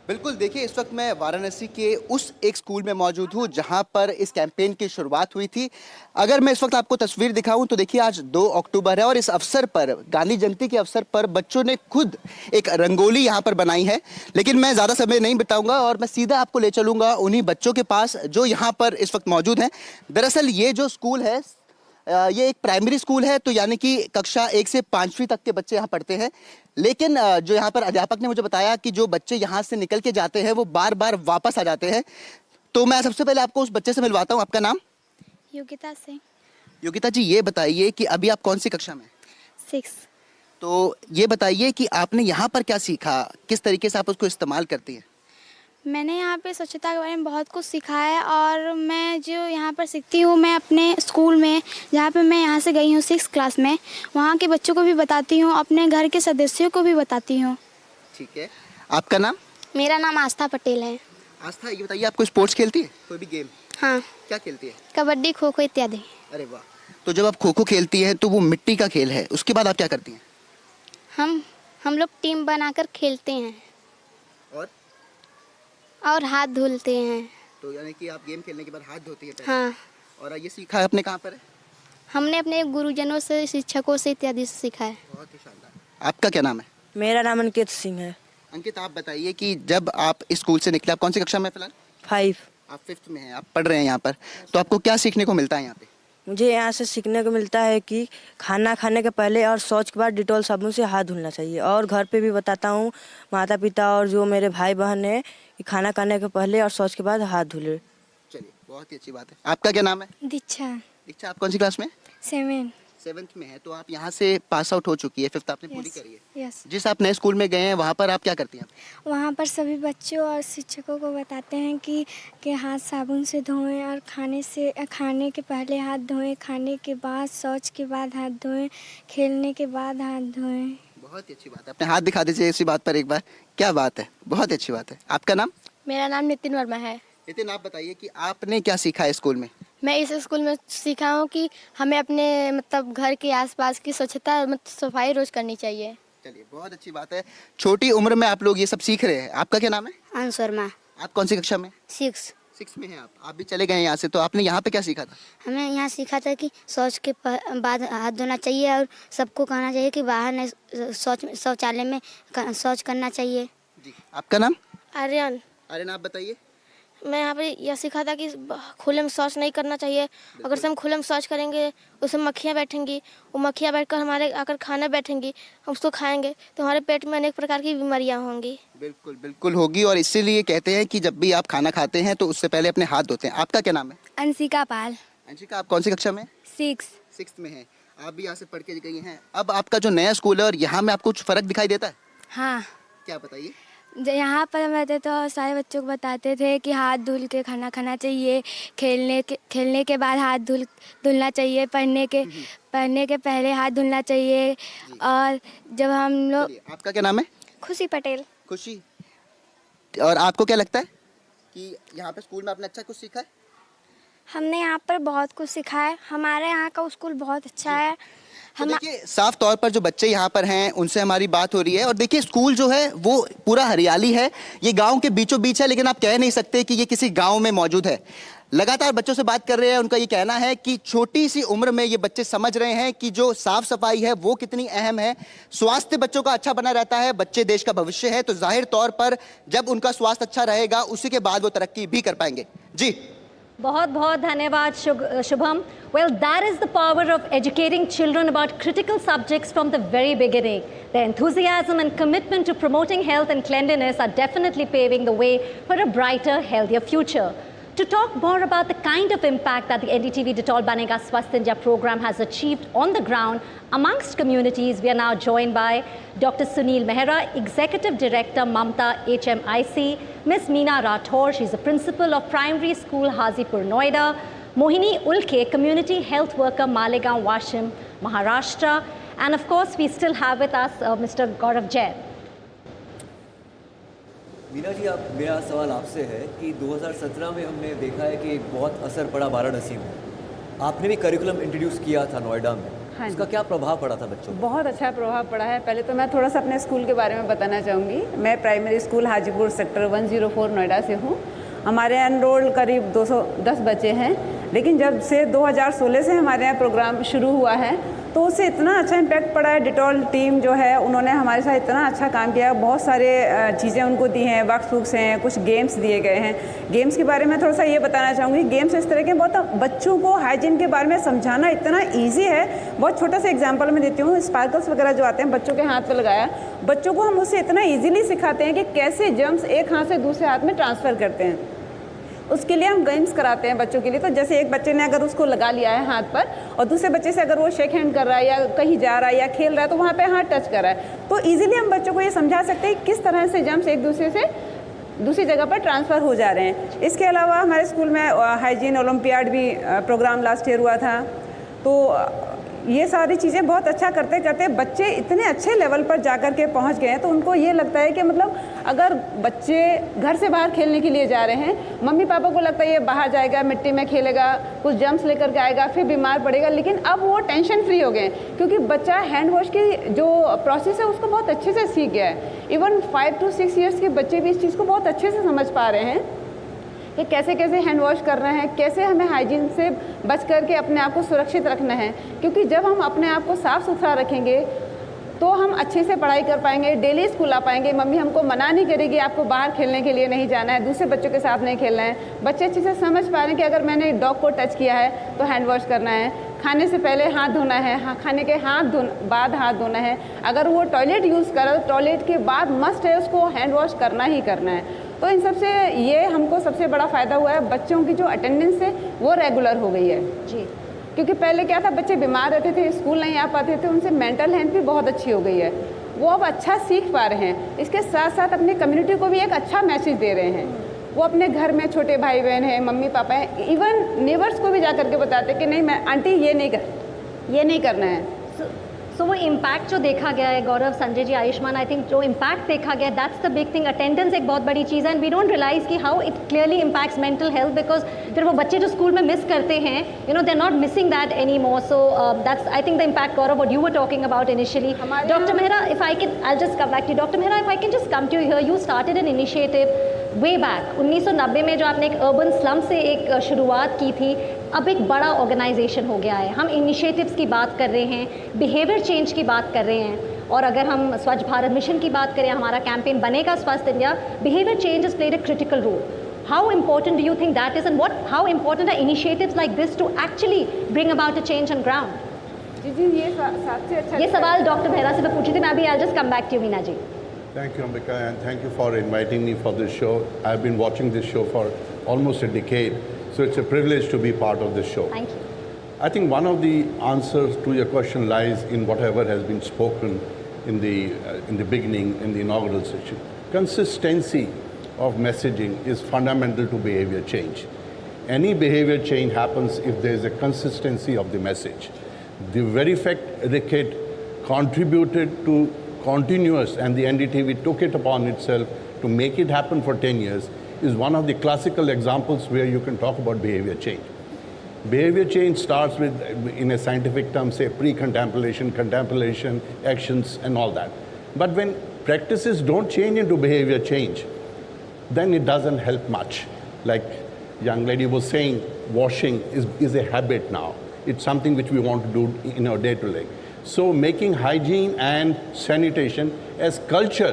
बिल्कुल, देखिए इस वक्त मैं वाराणसी के उस एक स्कूल में मौजूद हूँ जहाँ पर इस कैंपेन की शुरुआत हुई थी। अगर मैं इस वक्त आपको तस्वीर दिखाऊं तो देखिए आज 2 अक्टूबर है और इस अवसर पर, गांधी जयंती के अवसर पर बच्चों ने खुद एक रंगोली यहाँ पर बनाई है। लेकिन मैं ज़्यादा समय नहीं बिताऊंगा और मैं सीधा आपको ले चलूँगा उन्हीं बच्चों के पास जो यहाँ पर इस वक्त मौजूद हैं। दरअसल ये जो स्कूल है ये एक प्राइमरी स्कूल है, तो यानी कि कक्षा 1 से 5वीं तक के बच्चे यहाँ पढ़ते हैं। लेकिन जो यहाँ पर अध्यापक ने मुझे बताया कि जो बच्चे यहाँ से निकल के जाते हैं वो बार बार वापस आ जाते हैं। तो मैं सबसे पहले आपको उस बच्चे से मिलवाता हूँ। आपका नाम? योगिता सिंह। योगिता जी, ये बताइए कि अभी आप कौन सी कक्षा में? 6। तो ये बताइए कि आपने यहाँ पर क्या सीखा, किस तरीके से आप उसको इस्तेमाल करती हैं? मैंने यहाँ पे स्वच्छता के बारे में बहुत कुछ सीखा है और मैं जो यहाँ पर सीखती हूँ मैं अपने स्कूल में जहाँ पे मैं यहाँ से गई हूँ 6th क्लास में वहाँ के बच्चों को भी बताती हूँ, अपने घर के सदस्यों को भी बताती हूँ। ठीक है, आपका नाम? मेरा नाम आस्था पटेल है। आस्था, ये बताइए आपको स्पोर्ट्स खेलती है कोई भी गेम? हाँ। क्या खेलती है? कबड्डी, खो खो इत्यादि। अरे वाह, तो जब आप खो खो खेलती हैं तो वो मिट्टी का खेल है, उसके बाद आप क्या करती हैं? हम लोग टीम बनाकर खेलते हैं और हाथ धुलते हैं। तो यानी कि आप गेम खेलने के बाद हाथ धोती हैं पहले? हाँ। और ये सीखा है आपने कहाँ पर है? हमने अपने गुरुजनों से, शिक्षकों से इत्यादि से सीखा है। बहुत ही शानदार। आपका क्या नाम है? मेरा नाम अंकित सिंह है। अंकित, आप बताइए कि जब आप इस स्कूल से निकले, आप कौन सी कक्षा में फिलहाल? 5। आप 5th में हैं, आप पढ़ रहे हैं यहाँ पर, तो आपको क्या सीखने को मिलता है यहाँ पे? मुझे यहाँ से सीखने को मिलता है कि खाना खाने के पहले और शौच के बाद डिटॉल साबुन से हाथ धुलना चाहिए। और घर पे भी बताता हूँ माता पिता और जो मेरे भाई बहन है कि खाना खाने के पहले और शौच के बाद हाथ धुले। चलिए, बहुत ही अच्छी बात है। आपका क्या नाम है? दीक्षा। दीक्षा, आप कौन सी क्लास में? 7th में है, तो आप यहाँ से पास आउट हो चुकी है, 5th आपने पूरी करी है। यस। जिस आप नए स्कूल में गए हैं वहाँ पर आप क्या करती हैं? वहाँ पर सभी बच्चों और शिक्षकों को बताते हैं कि हाथ साबुन से धोएं और खाने के पहले हाथ धोएं, खाने के बाद, शौच के बाद हाथ धोएं, खेलने के बाद हाथ धोएं। बहुत ही अच्छी बात है। अपने हाथ दिखा दीजिए इसी बात पर एक बार। क्या बात है, बहुत अच्छी बात है। आपका नाम? मेरा नाम नितिन वर्मा है। नितिन, आप बताइए कि आपने क्या सीखा है स्कूल में? मैं इस स्कूल में सीखा हूँ कि हमें अपने घर के आसपास की स्वच्छता सफाई रोज करनी चाहिए। चलिए, बहुत अच्छी बात है। छोटी उम्र में आप लोग ये सब सीख रहे हैं। आपका क्या नाम है? अंश वर्मा। आप कौन सी कक्षा में? 6 में हैं आप भी चले गए यहाँ से, तो आपने यहाँ पे क्या सीखा था? हमें यहाँ सीखा था कि शौच के बाद हाथ धोना चाहिए और सबको कहना चाहिए कि बाहर शौचालय में शौच करना चाहिए। जी, आपका नाम? आर्यन। आर्यन, आप बताइए। मैं यहाँ पे यह सीखा था कि खुले में शौच नहीं करना चाहिए। अगर से हम खुले में शौच करेंगे उसमें मक्खियाँ बैठेंगी, वो मक्खियाँ बैठकर हमारे आकर खाना बैठेंगी, हम उसको खाएंगे तो हमारे पेट में अनेक प्रकार की बीमारियाँ होंगी। बिल्कुल बिल्कुल होगी, और इसीलिए कहते हैं कि जब भी आप खाना खाते हैं तो उससे पहले अपने हाथ धोते हैं। आपका क्या नाम है? अंशिका पाल। अंशिका, आप कौन सी कक्षा में? 6 में है। आप भी यहाँ से पढ़ के गई हैं। अब आपका जो नया स्कूल है और यहाँ में आपको कुछ फर्क दिखाई देता है? हाँ। क्या, बताइए। यहाँ पर हम रहते तो सारे बच्चों को बताते थे कि हाथ धुल के खाना खाना चाहिए, खेलने के बाद हाथ धुलना चाहिए, पढ़ने के पहले हाथ धुलना चाहिए। और जब हम लोग। आपका क्या नाम है? खुशी पटेल। खुशी, और आपको क्या लगता है कि यहाँ पे स्कूल में आपने अच्छा कुछ सीखा है? हमने यहाँ पर बहुत कुछ सीखा है। हमारे यहाँ का स्कूल बहुत अच्छा है। तो देखिए, साफ तौर पर जो बच्चे यहाँ पर हैं उनसे हमारी बात हो रही है, और देखिए स्कूल जो है वो पूरा हरियाली है। ये गांव के बीचों बीच है, लेकिन आप कह नहीं सकते कि ये किसी गांव में मौजूद है। लगातार बच्चों से बात कर रहे हैं, उनका ये कहना है कि छोटी सी उम्र में ये बच्चे समझ रहे हैं कि जो साफ सफाई है वो कितनी अहम है। स्वास्थ्य बच्चों का अच्छा बना रहता है, बच्चे देश का भविष्य है, तो जाहिर तौर पर जब उनका स्वास्थ्य अच्छा रहेगा उसी के बाद वो तरक्की भी कर पाएंगे। जी, बहुत बहुत धन्यवाद Shubham. Well, that is the power of educating children about critical subjects from the very beginning. Their enthusiasm and commitment to promoting health and cleanliness are definitely paving the way for a brighter, healthier future. To talk more about the kind of impact that the NDTV Detol Banega Swasth India program has achieved on the ground amongst communities, we are now joined by Dr. Sunil Mehra, Executive Director, Mamta HMIC, Ms. Meena Rathore, she's the Principal of Primary School, Hazipur, Noida, Mohini Ulke, Community Health Worker, Malegaon, Washim, Maharashtra, and of course, we still have with us Mr. Gaurav Jain. Meena ji, मेरा सवाल आपसे है कि 2017 में हमने देखा है कि एक बहुत असर पड़ा वाराणसी में। आपने भी करिकुलम इंट्रोड्यूस किया था नोएडा में। हाँ, इसका क्या प्रभाव पड़ा था बच्चों पर? बहुत अच्छा प्रभाव पड़ा है। पहले तो मैं थोड़ा सा अपने स्कूल के बारे में बताना चाहूँगी। मैं primary school Hajipur sector 104 Noida से हूँ। हमारे एनरोल करीब 210 बच्चे हैं, लेकिन जब से 2016 से हमारे यहाँ प्रोग्राम शुरू हुआ है तो उससे इतना अच्छा इम्पैक्ट पड़ा है। डिटॉल टीम जो है उन्होंने हमारे साथ इतना अच्छा काम किया, बहुत सारे चीज़ें उनको दी हैं, वर्कबुक्स हैं, कुछ गेम्स दिए गए हैं। गेम्स के बारे में थोड़ा सा ये बताना चाहूँगी। गेम्स इस तरह के बहुत बच्चों को हाइजीन के बारे में समझाना इतना ईजी है। बहुत छोटा सा एग्जाम्पल मैं देती हूँ। स्पार्कल्स वगैरह जो आते हैं बच्चों के हाथ पर लगाया, बच्चों को हम उससे इतना ईजिली सिखाते हैं कि कैसे जर्म्स एक हाथ से दूसरे हाथ में ट्रांसफ़र करते हैं। उसके लिए हम गेम्स कराते हैं बच्चों के लिए। तो जैसे एक बच्चे ने अगर उसको लगा लिया है हाथ पर और दूसरे बच्चे से अगर वो शेक हैंड कर रहा है या कहीं जा रहा है या खेल रहा है तो वहाँ पे हाथ टच कर रहा है, तो इजीली हम बच्चों को ये समझा सकते हैं किस तरह से जर्म्स एक दूसरे से दूसरी जगह पर ट्रांसफ़र हो जा रहे हैं। इसके अलावा हमारे स्कूल में हाइजीन ओलंपियाड भी प्रोग्राम लास्ट ईयर हुआ था। तो ये सारी चीज़ें बहुत अच्छा करते करते बच्चे इतने अच्छे लेवल पर जाकर के पहुंच गए हैं, तो उनको ये लगता है कि मतलब अगर बच्चे घर से बाहर खेलने के लिए जा रहे हैं, मम्मी पापा को लगता है ये बाहर जाएगा, मिट्टी में खेलेगा, कुछ जम्प्स लेकर के आएगा, फिर बीमार पड़ेगा, लेकिन अब वो टेंशन फ्री हो गए क्योंकि बच्चा हैंड वॉश की जो प्रोसेस है उसको बहुत अच्छे से सीख गया है। इवन 5 to 6 ईयर्स के बच्चे भी इस चीज़ को बहुत अच्छे से समझ पा रहे हैं कि कैसे कैसे हैंड वॉश करना है, कैसे हमें हाइजीन से बच करके अपने आप को सुरक्षित रखना है। क्योंकि जब हम अपने आप को साफ़ सुथरा रखेंगे तो हम अच्छे से पढ़ाई कर पाएंगे, डेली स्कूल आ पाएंगे, मम्मी हमको मना नहीं करेगी आपको बाहर खेलने के लिए नहीं जाना है, दूसरे बच्चों के साथ नहीं खेलना है। बच्चे अच्छे से समझ पा रहे हैं कि अगर मैंने डॉग को टच किया है तो हैंड वॉश करना है, खाने से पहले हाथ धोना है, खाने के बाद हाथ धोना है, अगर वो टॉयलेट यूज़ कर रहा है तो टॉयलेट के बाद मस्ट है उसको हैंड वॉश करना ही करना है। तो इन सबसे ये हमको सबसे बड़ा फ़ायदा हुआ है, बच्चों की जो अटेंडेंस है वो रेगुलर हो गई है जी। क्योंकि पहले क्या था, बच्चे बीमार रहते थे, स्कूल नहीं आ पाते थे, उनसे मेंटल हेल्थ भी बहुत अच्छी हो गई है, वो अब अच्छा सीख पा रहे हैं। इसके साथ साथ अपने कम्युनिटी को भी एक अच्छा मैसेज दे रहे हैं। वो अपने घर में छोटे भाई बहन हैं, मम्मी पापा हैं, इवन नेबर्स को भी जा करके बताते कि नहीं मैं आंटी ये नहीं करना है। सो वो इम्पैक्ट जो देखा गया है, गौरव, संजय जी, आयुष्मान, आई थिंक जो इम्पैक्ट देखा गया, that's the big thing. Attendance एक बहुत बड़ी चीज़ है एंड वी डोंट रियलाइज कि how it clearly impacts mental health, because फिर वो बच्चे जो स्कूल में मिस करते हैं, you know, they are not missing that any more. So that's I think the impact, Gaurav, what you were talking about initially. Doctor Mehra, if I can, I just come back to doctor Mehra, if I can just come to here, you started an initiative way back 1990 में, जो आपने एक urban slum से एक शुरुआत की थी, अब एक बड़ा ऑर्गेनाइजेशन हो गया है। हम इनिशिएटिव्स की बात कर रहे हैं, बिहेवियर चेंज की बात कर रहे हैं, और अगर हम स्वच्छ भारत मिशन की बात करें, हमारा कैंपेन बनेगा स्वस्थ India, behaviour change is played a critical role. How important do you think that is, and how important are initiatives like this to actually bring about a change on ground? जी, ये सबसे अच्छा, ये सवाल doctor Mehra से मैं पूछी थी, मैं अभी I just come back to Meena ji. Thank you, Ambika, and thank you for inviting me for this show. I've been watching this show for almost a decade, so it's a privilege to be part of this show. Thank you. I think one of the answers to your question lies in whatever has been spoken in the beginning, in the inaugural session. Consistency of messaging is fundamental to behavior change. Any behavior change happens if there is a consistency of the message. The very fact RICKET contributed to continuous, and the NDTV took it upon itself to make it happen for 10 years, is one of the classical examples where you can talk about behavior change. Behavior change starts with, in a scientific term, say pre-contemplation, contemplation, actions, and all that. But when practices don't change into behavior change, then it doesn't help much. Like young lady was saying, washing is a habit now. It's something which we want to do in our day-to-day. So making hygiene and sanitation as culture,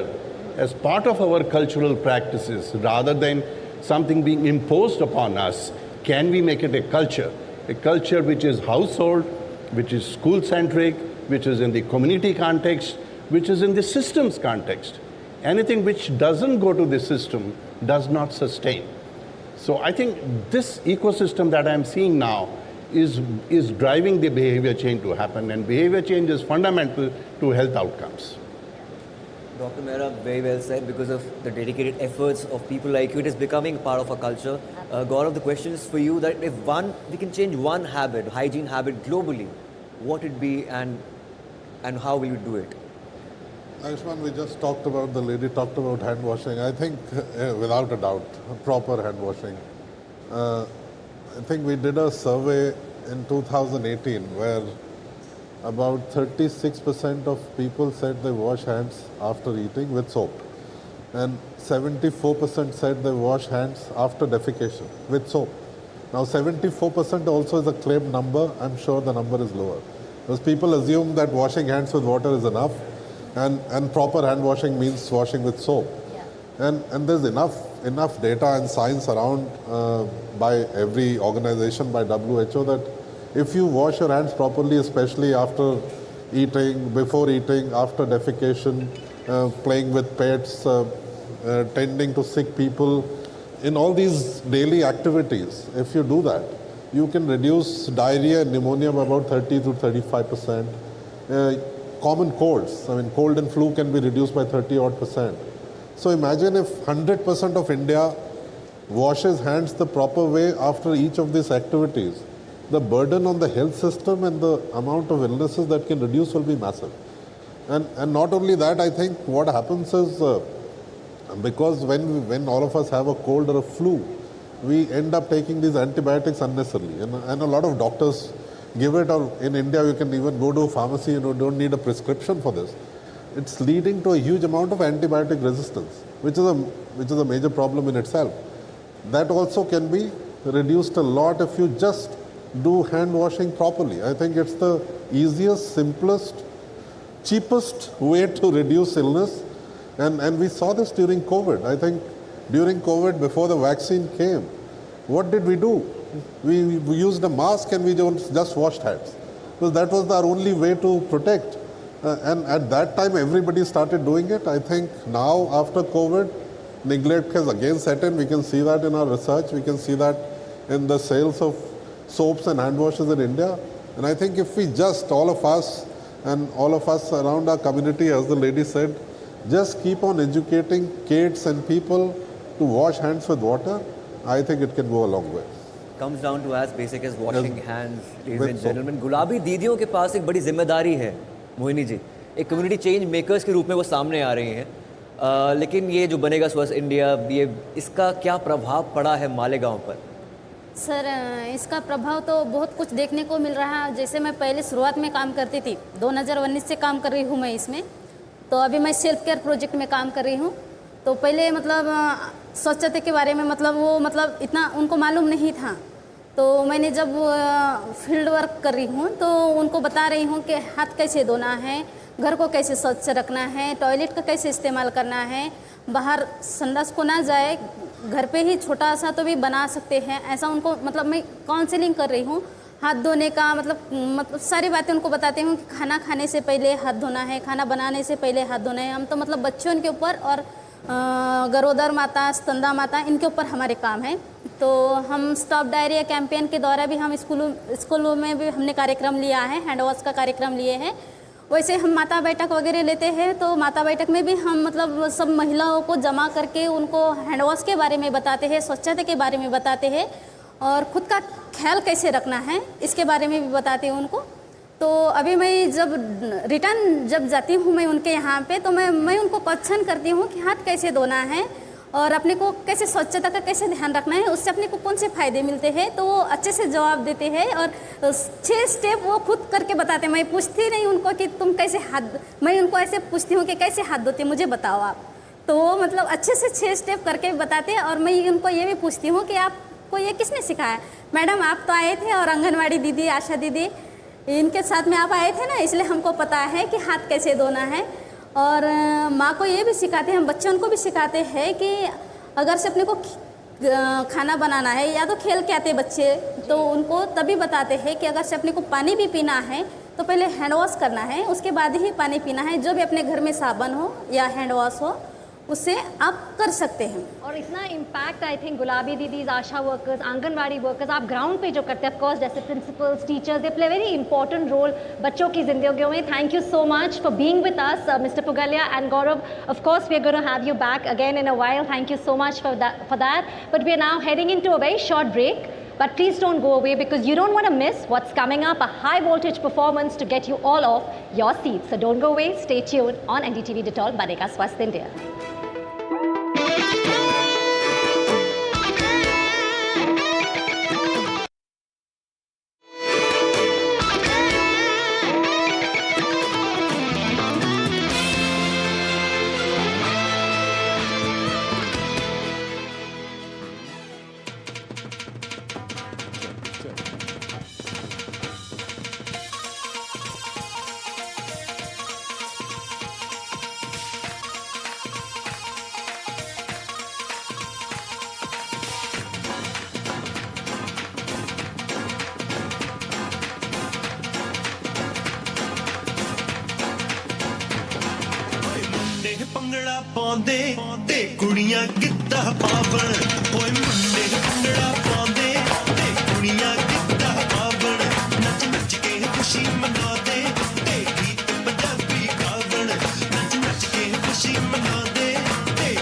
as part of our cultural practices, rather than something being imposed upon us, can we make it a culture which is household, which is school-centric, which is in the community context, which is in the systems context. Anything which doesn't go to the system does not sustain. So I think this ecosystem that I'm seeing now is driving the behavior change to happen, and behavior change is fundamental to health outcomes. Dr. Mehra, very well said. Because of the dedicated efforts of people like you, it is becoming part of our culture. Gaurav, the question is for you, that if we can change one habit, hygiene habit globally, what would it be, and how will you do it? Ayushman, we just talked about, the lady talked about hand washing. I think without a doubt, proper hand washing. I think we did a survey in 2018 where about 36% of people said they wash hands after eating with soap, and 74% said they wash hands after defecation with soap. Now 74% also is a claimed number. I'm sure the number is lower, because people assume that washing hands with water is enough, and proper hand washing means washing with soap. And there's enough data and science around by every organization, by WHO, that if you wash your hands properly, especially after eating, before eating, after defecation, playing with pets, tending to sick people, in all these daily activities, if you do that, you can reduce diarrhea and pneumonia by about 30 to 35%. Common colds, I mean, cold and flu can be reduced by 30% odd. So imagine if 100% of India washes hands the proper way after each of these activities. The burden on the health system and the amount of illnesses that can reduce will be massive. And not only that, I think what happens is because when all of us have a cold or a flu, we end up taking these antibiotics unnecessarily. And a lot of doctors give it, or in India you can even go to a pharmacy and you don't need a prescription for this. It's leading to a huge amount of antibiotic resistance, which is a major problem in itself. That also can be reduced a lot if you just do hand washing properly. I think it's the easiest, simplest, cheapest way to reduce illness. And we saw this during COVID. I think during COVID, before the vaccine came, what did we do? We used a mask and we just washed hands, because that was our only way to protect. And at that time, everybody started doing it. I think now, after COVID, neglect has again set in. We can see that in our research. We can see that in the sales of soaps and hand washes in India. And I think if we just, all of us around our community, as the lady said, just keep on educating kids and people to wash hands with water, I think it can go a long way. Comes down to as basic as washing hands, ladies and gentlemen. गुलाबी दीदियों के पास एक बड़ी जिम्मेदारी है, मोहिनी जी. एक community change makers के रूप में वो सामने आ रही हैं. लेकिन ये जो बनेगा स्वस्थ इंडिया, ये इसका क्या प्रभाव पड़ा है मालेगांव पर? सर, इसका प्रभाव तो बहुत कुछ देखने को मिल रहा है. जैसे मैं पहले शुरुआत में काम करती थी, 2019 से काम कर रही हूँ मैं इसमें. तो अभी मैं सेल्फ केयर प्रोजेक्ट में काम कर रही हूँ. तो पहले मतलब स्वच्छता के बारे में मतलब इतना उनको मालूम नहीं था. तो मैंने जब फील्ड वर्क कर रही हूँ तो उनको बता रही हूँ कि हाथ कैसे धोना है, घर को कैसे स्वच्छ रखना है, टॉयलेट का कैसे इस्तेमाल करना है, बाहर संडास को ना जाए, घर पे ही छोटा सा तो भी बना सकते हैं. ऐसा उनको मतलब मैं काउंसलिंग कर रही हूँ. हाथ धोने का मतलब सारी बातें उनको बताती हूँ कि खाना खाने से पहले हाथ धोना है, खाना बनाने से पहले हाथ धोना है. हम तो मतलब बच्चों के ऊपर और गरोदर माता, स्तनदा माता, इनके ऊपर हमारे काम है. तो हम स्टॉप डायरिया कैंपेन के द्वारा भी हम स्कूलों में भी हमने कार्यक्रम लिया है, हैंड वॉश का कार्यक्रम लिए हैं. वैसे हम माता बैठक वगैरह लेते हैं. तो माता बैठक में भी हम मतलब सब महिलाओं को जमा करके उनको हैंड वॉश के बारे में बताते हैं, स्वच्छता के बारे में बताते हैं और ख़ुद का ख्याल कैसे रखना है इसके बारे में भी बताते हैं उनको. तो अभी मैं जब रिटर्न जाती हूँ मैं उनके यहाँ पे, तो मैं उनको क्वेश्चन करती हूँ कि हाथ कैसे धोना है और अपने को कैसे स्वच्छता का कैसे ध्यान रखना है, उससे अपने को कौन से फ़ायदे मिलते हैं. तो वो अच्छे से जवाब देते हैं और 6 स्टेप वो खुद करके बताते हैं. मैं पूछती नहीं उनको कि तुम कैसे हाथ, मैं उनको ऐसे पूछती हूँ कि कैसे हाथ धोते मुझे बताओ आप. तो वो मतलब अच्छे से 6 स्टेप करके बताते हैं. और मैं उनको ये भी पूछती हूँ कि आपको ये किसने सिखाया. मैडम आप तो आए थे और आंगनवाड़ी दीदी, आशा दीदी, इनके साथ में आप आए थे ना, इसलिए हमको पता है कि हाथ कैसे धोना है. और माँ को ये भी सिखाते हैं, हम बच्चों को भी सिखाते हैं कि अगर से अपने को खाना बनाना है या तो खेल के आते बच्चे, तो उनको तभी बताते हैं कि अगर से अपने को पानी भी पीना है तो पहले हैंड वॉश करना है, उसके बाद ही पानी पीना है. जो भी अपने घर में साबुन हो या हैंड वॉश हो उससे आप कर सकते हैं. और इतना इम्पैक्ट आई थिंक गुलाबी दीदीज, आशा वर्कर्स, आंगनवाड़ी वर्कर्स आप ग्राउंड पे जो करते हैं, ऑफ कोर्स जैसे principals, teachers, they play very important role बच्चों की जिंदगियों में. Thank you so much for being with us mister Puglia and Gaurav. Of course we are going to have you back again in a while. Thank you so much for that. But we are now heading into a very short break. But please don't go away because you don't want to miss what's coming up, a high voltage performance to get you all off your seats. So don't go away, stay tuned on NDTV Detol Banega Swasth India. Bhangra ਪਾਉਂਦੇ ਤੇ ਕੁੜੀਆਂ ਗਿੱਧਾ ਪਾਵਣ. ਓਏ ਮੁੰਡੇ ਭੰਗੜਾ ਪਾਉਂਦੇ ਤੇ ਕੁੜੀਆਂ ਗਿੱਧਾ ਪਾਵਣ. ਨੱਚ ਨੱਚ ਕੇ ਖੁਸ਼ੀ ਮਨਾਉਂਦੇ ਤੇ ਗੀਤ ਪੰਜਾਬੀ ਗਾਵਣ. ਨੱਚ ਨੱਚ ਕੇ ਖੁਸ਼ੀ ਮਨਾਉਂਦੇ ਤੇ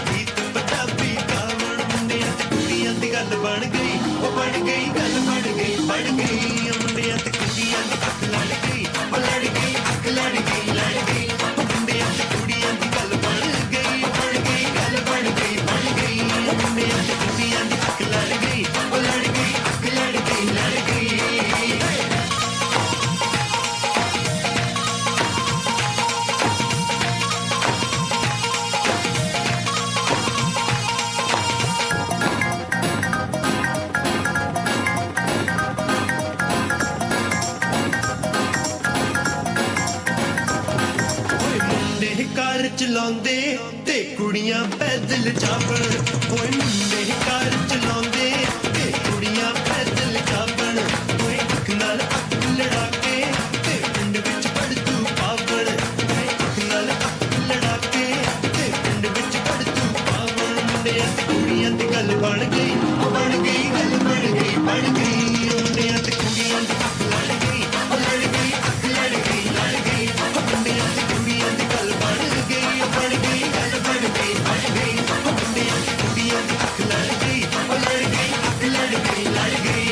ਚਲਾਉਂਦੇ ਤੇ ਕੁੜੀਆਂ ਪੈਦਲ ਜਾਵਣ ਓਏ ਮੁੰਡੇ ਕਾਰ ਚਲਾਉਂਦੇ ਤੇ ਕੁੜੀਆਂ ਪੈਦਲ ਜਾਵਣ ਓਏ ਅੱਖ ਨਾਲ ਅੱਖ ਲੜਾ ਕੇ ਤੇ ਪਿੰਡ ਵਿੱਚ ਪੜਤੂ ਪਾਵਣ ਓਏ ਅੱਖ ਨਾਲ ਅੱਖ ਲੜਾ ਕੇ ਤੇ ਪਿੰਡ ਵਿੱਚ ਪੜਤੂ ਪਾਵਣ ਮੁੰਡਿਆਂ ਤੇ ਕੁੜੀਆਂ ਦੀ ਗੱਲ ਬਣ ਗਈ ਉਹ ਬਣ ਗਈ ਗੱਲ ਬਣ ਗਈ ਬਣ ਗਈ ਮੁੰਡਿਆਂ ਤੇ ਕੁੜੀਆਂ ਦੀ ਅੱਖ ਲੜ ਗਈ ਉਹ ਲੜ ਗਈ ਅੱਖ ਲੜ ਗਈ ਲੜ ਗਈ ਮੁੰਡਿਆਂ ਤੇ ਕੁੜੀਆਂ ਦੀ ਗੱਲ ਬਣ ਗਈ ਉਹ ਬਣ ਗਈ ਗੱਲ ਬਣ ਗਈ ਬਣ ਗਈ ਮੁੰਡਿਆਂ ਤੇ ਕੁੜੀਆਂ ਦੀ ਅੱਖ ਲੜ ਗਈ ਉਹ ਲੜ ਗਈ ਅੱਖ ਲੜ ਗਈ ਲੜ ਗਈ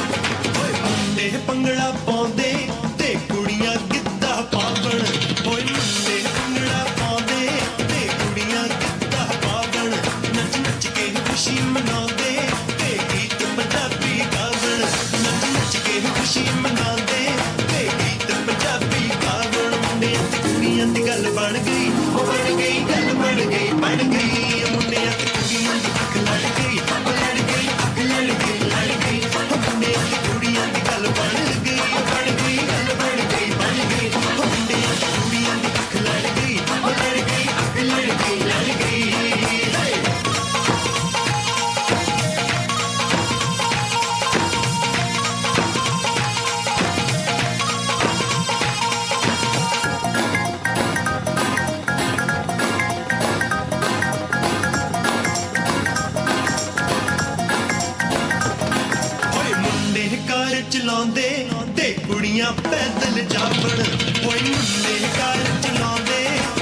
ਮੁੰਡੇ ਭੰਗੜਾ ਪਾਉਂਦੇ ਤੇ ਕੁੜੀਆਂ ਗਿੱਧਾ ਪਾਵਣ ਓਏ ਮੁੰਡੇ ਭੰਗੜਾ ਪਾਉਂਦੇ ਤੇ ਕੁੜੀਆਂ ਗਿੱਧਾ ਪਾਵਣ ਨੱਚ ਨੱਚ ਕੇ ਖੁਸ਼ੀ ਮਨਾਉਂਦੇ ਤੇ ਗੀਤ ਪੰਜਾਬੀ ਗਾਵਣ ਨੱਚ ਨੱਚ ਕੇ ਖੁਸ਼ੀ ਮਨਾਉਂਦੇ ਤੇ ਗੀਤ ਪੰਜਾਬੀ ਗਾਵਣ ਮੁੰਡਿਆਂ ਤੇ ਕੁੜੀਆਂ ਦੀ ਗੱਲ ਬਣ ਗਈ ਉਹ ਬਣ ਗਈ ਗੱਲ ਬਣ ਗਈ ਬਣ ਗਈ ਮੁੰਡਿਆਂ ਤੇ ਕੁੜੀਆਂ ਦੀ ਅੱਖ ਲੜ ਗਈ ਉਹ ਲੜ ਗਈ ਅੱਖ ਲੜ ਗਈ ਲੜ ਗਈ ਮੁੰਡਿਆਂ ਤੇ ਕੁੜੀਆਂ ਦੀ ਗੱਲ ਬਣ ਗਈ ਬਣ ਗਈ ਗੱਲ ਬਣ ਗਈ ਬਣ ਗਈ ਮੁੰਡਿਆਂ ਤੇ ਕੁੜੀਆਂ ਦੀ ਅੱਖ ਲੜ ਗਈ ਉਹ ਲੜ ਗਈ ਅੱਖ ਲੜ ਗਈ ਲੜ ਗਈ ਓਏ ਮੁੰਡੇ ਕਾਰ ਚਲਾਉਂਦੇ ਤੇ ਕੁੜੀਆਂ ਪੈਦਲ ਜਾਵਣ ਓਏ ਮੁੰਡੇ ਕਾਰ ਚਲਾਉਂਦੇ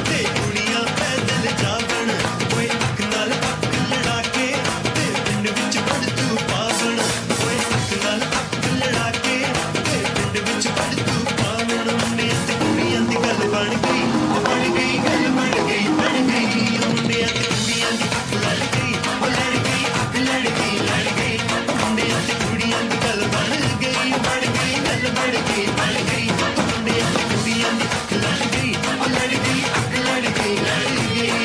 ਤੇ ਕੁੜੀਆਂ ਪੈਦਲ ਜਾਵਣ ਓਏ ਅੱਖ ਨਾਲ ਅੱਖ ਲੜਾ ਕੇ ਤੇ ਪਿੰਡ ਵਿੱਚ ਪੜਤੂ ਪਾਵਣ ਓਏ ਅੱਖ ਨਾਲ ਅੱਖ ਲੜਾ ਕੇ ਤੇ ਪਿੰਡ ਵਿੱਚ ਪੜਤੂ ਪਾਵਣ ਮੁੰਡਿਆਂ ਤੇ ਕੁੜੀਆਂ ਦੀ ਗੱਲ ਬਣ ਗਈ ਉਹ ਬਣ ਗਈ ਗੱਲ ਬਣ ਗਈ ਬਣ ਗਈ ਮੁੰਡਿਆਂ ਤੇ ਕੁੜੀਆਂ ਦੀ ਅੱਖ ਲੜ ਗਈ ਉਹ ਲੜ ਗਈ ਅੱਖ ਲੜ ਗਈ ਲੜ ਗਈ ਮੁੰਡਿਆਂ ਤੇ ਕੁੜੀਆਂ ਦੀ ਗੱਲ ਬਣ ਗਈ ਬਣ ਗਈ ਗੱਲ ਬਣ ਗਈ ਬਣ ਗਈ ਮੁੰਡਿਆਂ ਤੇ ਕੁੜੀਆਂ ਦੀ ਅੱਖ ਲੜ ਗਈ ਉਹ ਲੜ ਗਈ ਅੱਖ ਲੜ ਗਈ ਲੜ ਗਈ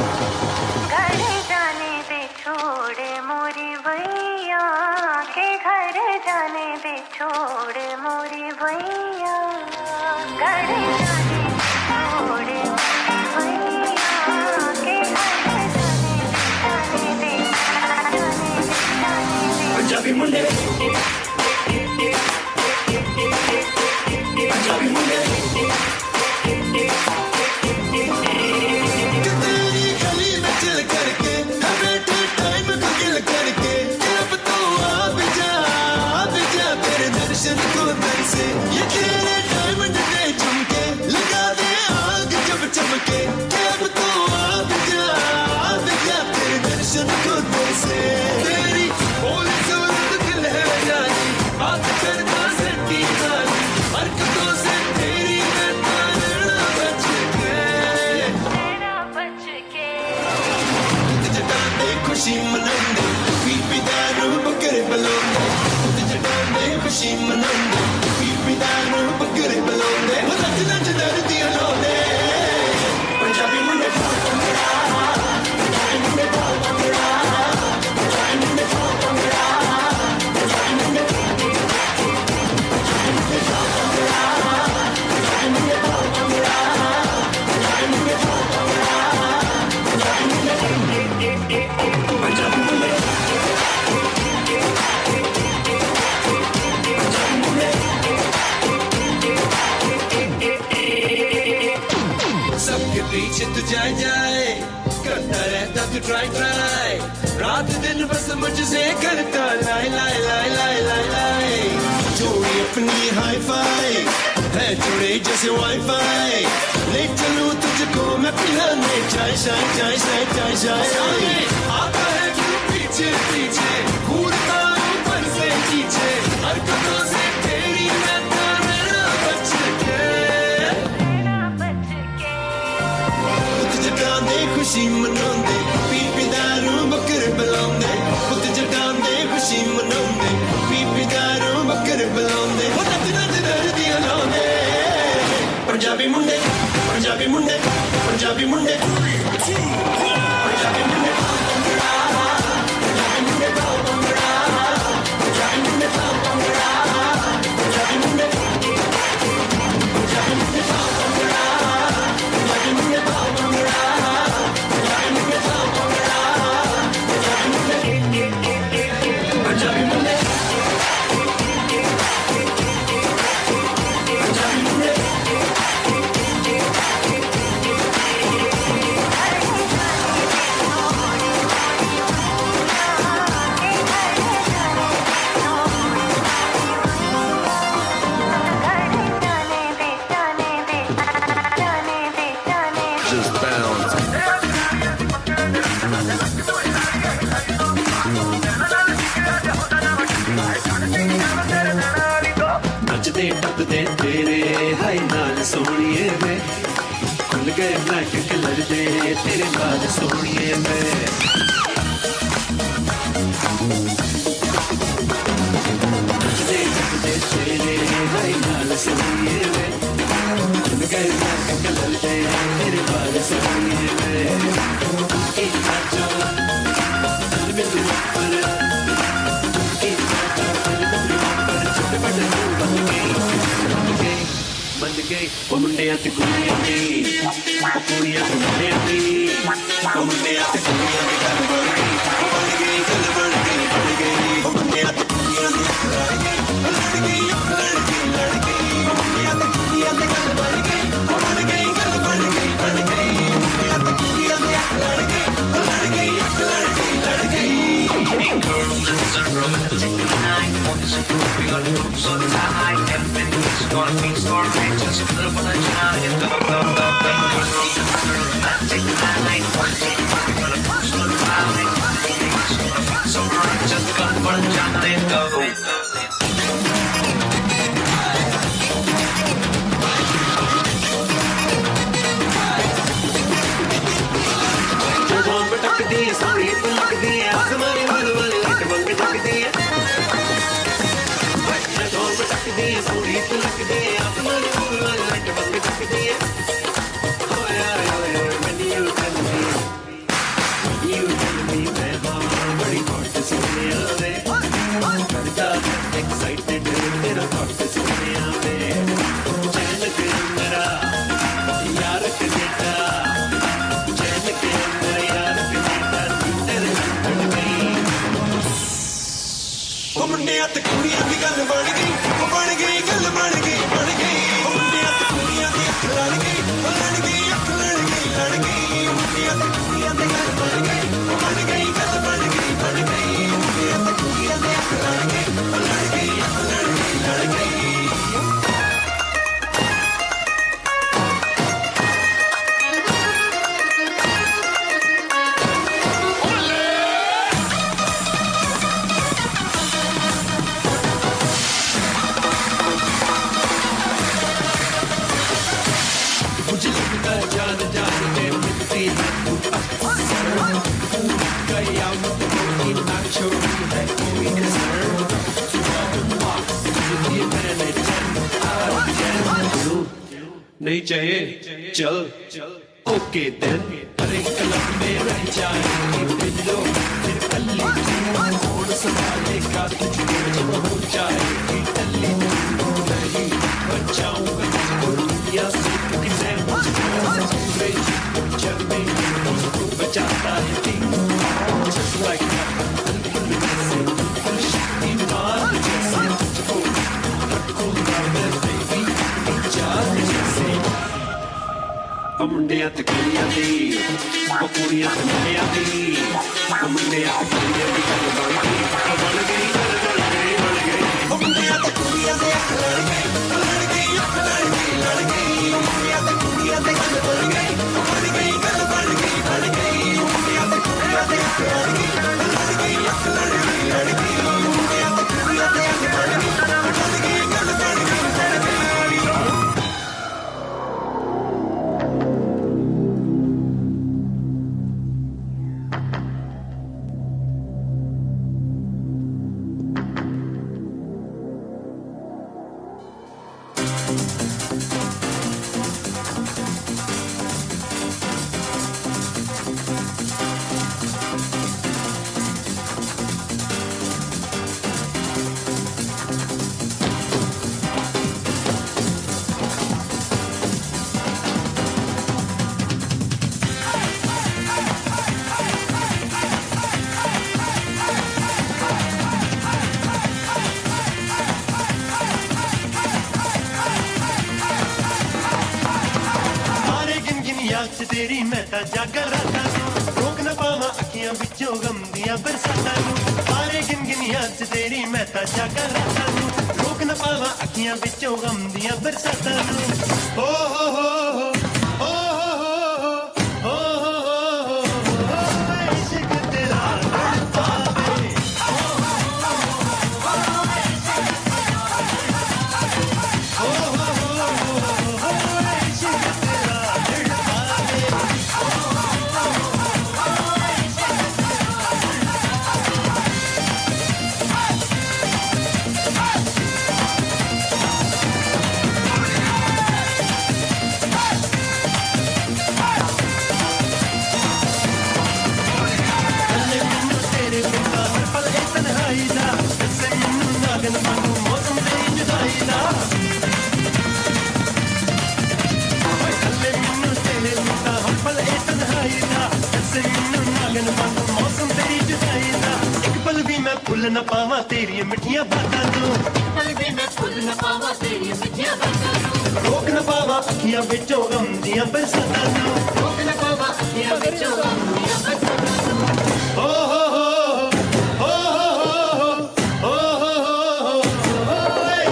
घर जाने दे छोड़ मोरी भैया के घर जाने दे छोड़ मोरी भैया घर जाने दे छोड़ मोरी भैया के घर जाने दे पंजाबी मुंडे पंजाबी मुंडे तेरी गली में चल करके हर बैठे टाइम को गिल करके अब तो आप जा तेरे दर्शन को दर से ये तेरे डायमंड ने झुमके लगा दे आग जब चमके अब तो आप जा तेरे दर्शन को दर से तेरी बोली सूरत दिल है जानी बात करता सट्टी जानी हरकतों से तेरी मैं तारना बच के जटाने खुशी मनांदे पीपी दारू बकरे बलोंदे जटाने खुशी मनांदे पीपी दारू बकरे बलोंदे नच नच दर्दी लोंदे पंजाबी मुंडे भंगड़ा पंजाबी मुंडे भंगड़ा पंजाबी मुंडे भंगड़ा पंजाबी मुंडे सबके पीछे तू जाए करता रहता तू ट्राई रात दिन बस मुझसे करता लाए जोड़ी अपनी हाई फाई है जुड़े जैसे वाईफाई ले चलूं तुझको मैं पिलाने चाय आता है क्यों पीछे खुशी मनाਉਂਦੇ ਪੀਪੀ ਦਾਰੂ ਬੱਕਰੇ ਬੁਲਾਉਂਦੇ ਪੁੱਤ ਜਟਾਂ ਦੇ खुशी मनाਉਂਦੇ ਪੀਪੀ ਦਾਰੂ ਬੱਕਰੇ ਬੁਲਾਉਂਦੇ ਉਹ ਨੱਚ ਨੱਚ ਨੱਚਦੀਆਂ ਲਾਉਂਦੇ ਪੰਜਾਬੀ ਮੁੰਡੇ ਪੰਜਾਬੀ ਮੁੰਡੇ ਪੰਜਾਬੀ ਮੁੰਡੇ ਪੰਜਾਬੀ ਮੁੰਡੇ नचते टपते तेरे हाय नाल सोनिए वे खुल गए ब्लैक कलर दे तेरे बाल सोनिए वे नचते टपते तेरे हाय नाल सोनिए वे खुल गए ब्लैक कलर दे तेरे बाल सोनिए वे एक नाचो दिल में तू पर एक नाचो दिल में तू पर छोटे बड़े बंद गए वो मुंडे आते कुड़ियां दी वो कुड़ियां तो मुंडे दी वो मुंडे आते कुड़ियां दी गल बन गई वो बन गई गल बन गई बन गई वो मुंडे आते कुड़ियां दी लड़ गई लड़ गई लड़ गई वो मुंडे आते कुड़ियां दी गल बन गई वो बन गई गल बन गई बन गई वो मुंडे आते कुड़ियां दी लड़ गई लड़ गई लड़ गई लड़ गई Girls, it's a romantic night. It's a group, we got groups on the night. Everything's gonna be stormy. Just a little bit of shine. It's a romantic night. We got a groups on the night. Everything's gonna be so right. Just a little bit of shine. Let's go. Sorry, it's like the somebody with a money like a monkey like the sorry, it's like the somebody with a money like a monkey like the oh yeah, when you tell me that I'm very hard to see excited तेरा thought से सुनने आवे चैन के मेरा यार के बेटा चैन के मेरा यार के मुंडे ते कुड़ियां दी गल बन गई गल बन गई ओ मुंडे ते कुड़ियां दी अख लड़ गई अख लड़ गई मुंडे ते कुड़ियां दी गल बन गई गल बन गई मुंडे ते कुड़ियां दी अख लड़ गई अख लड़ गई मुझे लगता है जान जान के मिलती है तू गया मुझे ना छोड़ी है कोई कसर तू बॉक्स ये मैंने नहीं चाहिए चल ओके देन हर एक क्लब में रह जाएंगे बिल्लो फिर कल्ली कौन संभालेगा तुझको जब हो जाएगी टल्ली नहीं बचाऊंगा तुझको दुनिया से बचाता है just like that ईमान जैसे तुझको रखूंगा मैं baby जान जैसे मुंडिया ते कुड़ियां दी ओ कुड़ियां ते मुंडियां दी मुंडिया ते कुड़ियां दी गल बन गई गल बन गई मुंडिया ते कुड़ियां दे अख लड़ गई मुंडिया ते कुड़ियां दे गल बन गई गल बन गई मुंडिया ते कुड़ियां दे अख लड़ गई अख लड़ गई मुंडिया ते कुड़ियां दे अख लड़ गई गल बन गई ਯਾਦ 'ਚ ਤੇਰੀ ਮੈਂ ਤਾਂ ਜਾਗਰ ਰਾਤਾਂ ਨੂੰ ਰੋਕ ਨਾ ਪਾਵਾਂ ਅੱਖੀਆਂ ਵਿੱਚੋਂ ਗਮ ਦੀਆਂ ਬਰਸਾਤਾਂ ਨੂੰ ਸਾਰੇ ਗਿਣ ਗਿਣ ਯਾਦ 'ਚ ਤੇਰੀ ਮੈਂ ਤਾਂ ਜਾਗਰ ਰਾਤਾਂ ਨੂੰ ਰੋਕ ਨਾ ਪਾਵਾਂ ਅੱਖੀਆਂ ਵਿੱਚੋਂ ਗਮ ਦੀਆਂ ਬਰਸਾਤਾਂ ਨੂੰ ਹੋ ਹੋ ਹੋ ਹੋ ਹੋ ਹੋ ਇਸ਼ਕ ਤੇਰਾ ਤੜਪਾਵੇ ਭੁੱਲ ਨਾ ਪਾਵਾਂ ਤੇਰੀਆਂ ਮਿੱਠੀਆਂ ਬਾਤਾਂ ਨੂੰ ਪਲ ਵੀ ਮੈਂ ਭੁੱਲ ਨਾ ਪਾਵਾਂ ਤੇਰੀਆਂ ਮਿੱਠੀਆਂ ਬਾਤਾਂ ਨੂੰ ਰੋਕ ਨਾ ਪਾਵਾਂ ਅੱਖੀਆਂ ਵਿੱਚੋਂ ਗਮ ਦੀਆਂ ਬਰਸਾਤਾਂ ਨੂੰ ਰੋਕ ਨਾ ਪਾਵਾਂ ਅੱਖੀਆਂ ਵਿੱਚੋਂ ਗਮ ਦੀਆਂ ਬਰਸਾਤਾਂ ਨੂੰ ਹੋ ਹੋ ਹੋ ਹੋ ਹੋ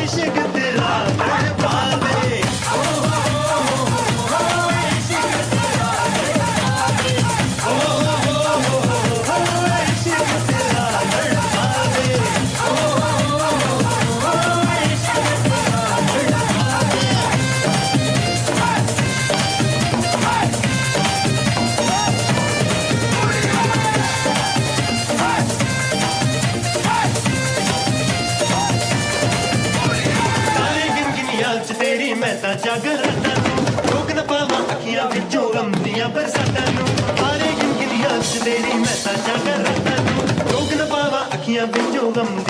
ਇਸ਼ਕ ਤੇਰਾ ਤੜਪਾਵੇ ਤੇਰੀ ਮੈਂ ਤਾਂ ਜਾਗਰ ਰਾਤਾਂ ਨੂੰ ਰੋਕ ਨਾ ਪਾਵਾਂ ਅੱਖੀਆਂ ਵਿੱਚੋਂ ਗਮ ਦੀਆਂ ਬਰਸਾਤਾਂ ਨੂੰ ਸਾਰੇ ਗਿਣ ਗਿਣ ਯਾਦ 'ਚ ਤੇਰੀ ਮੈਂ ਤਾਂ ਜਾਗਰ ਰਾਤਾਂ ਨੂੰ ਰੋਕ ਨਾ ਪਾਵਾਂ ਅੱਖੀਆਂ ਵਿੱਚੋਂ ਗਮ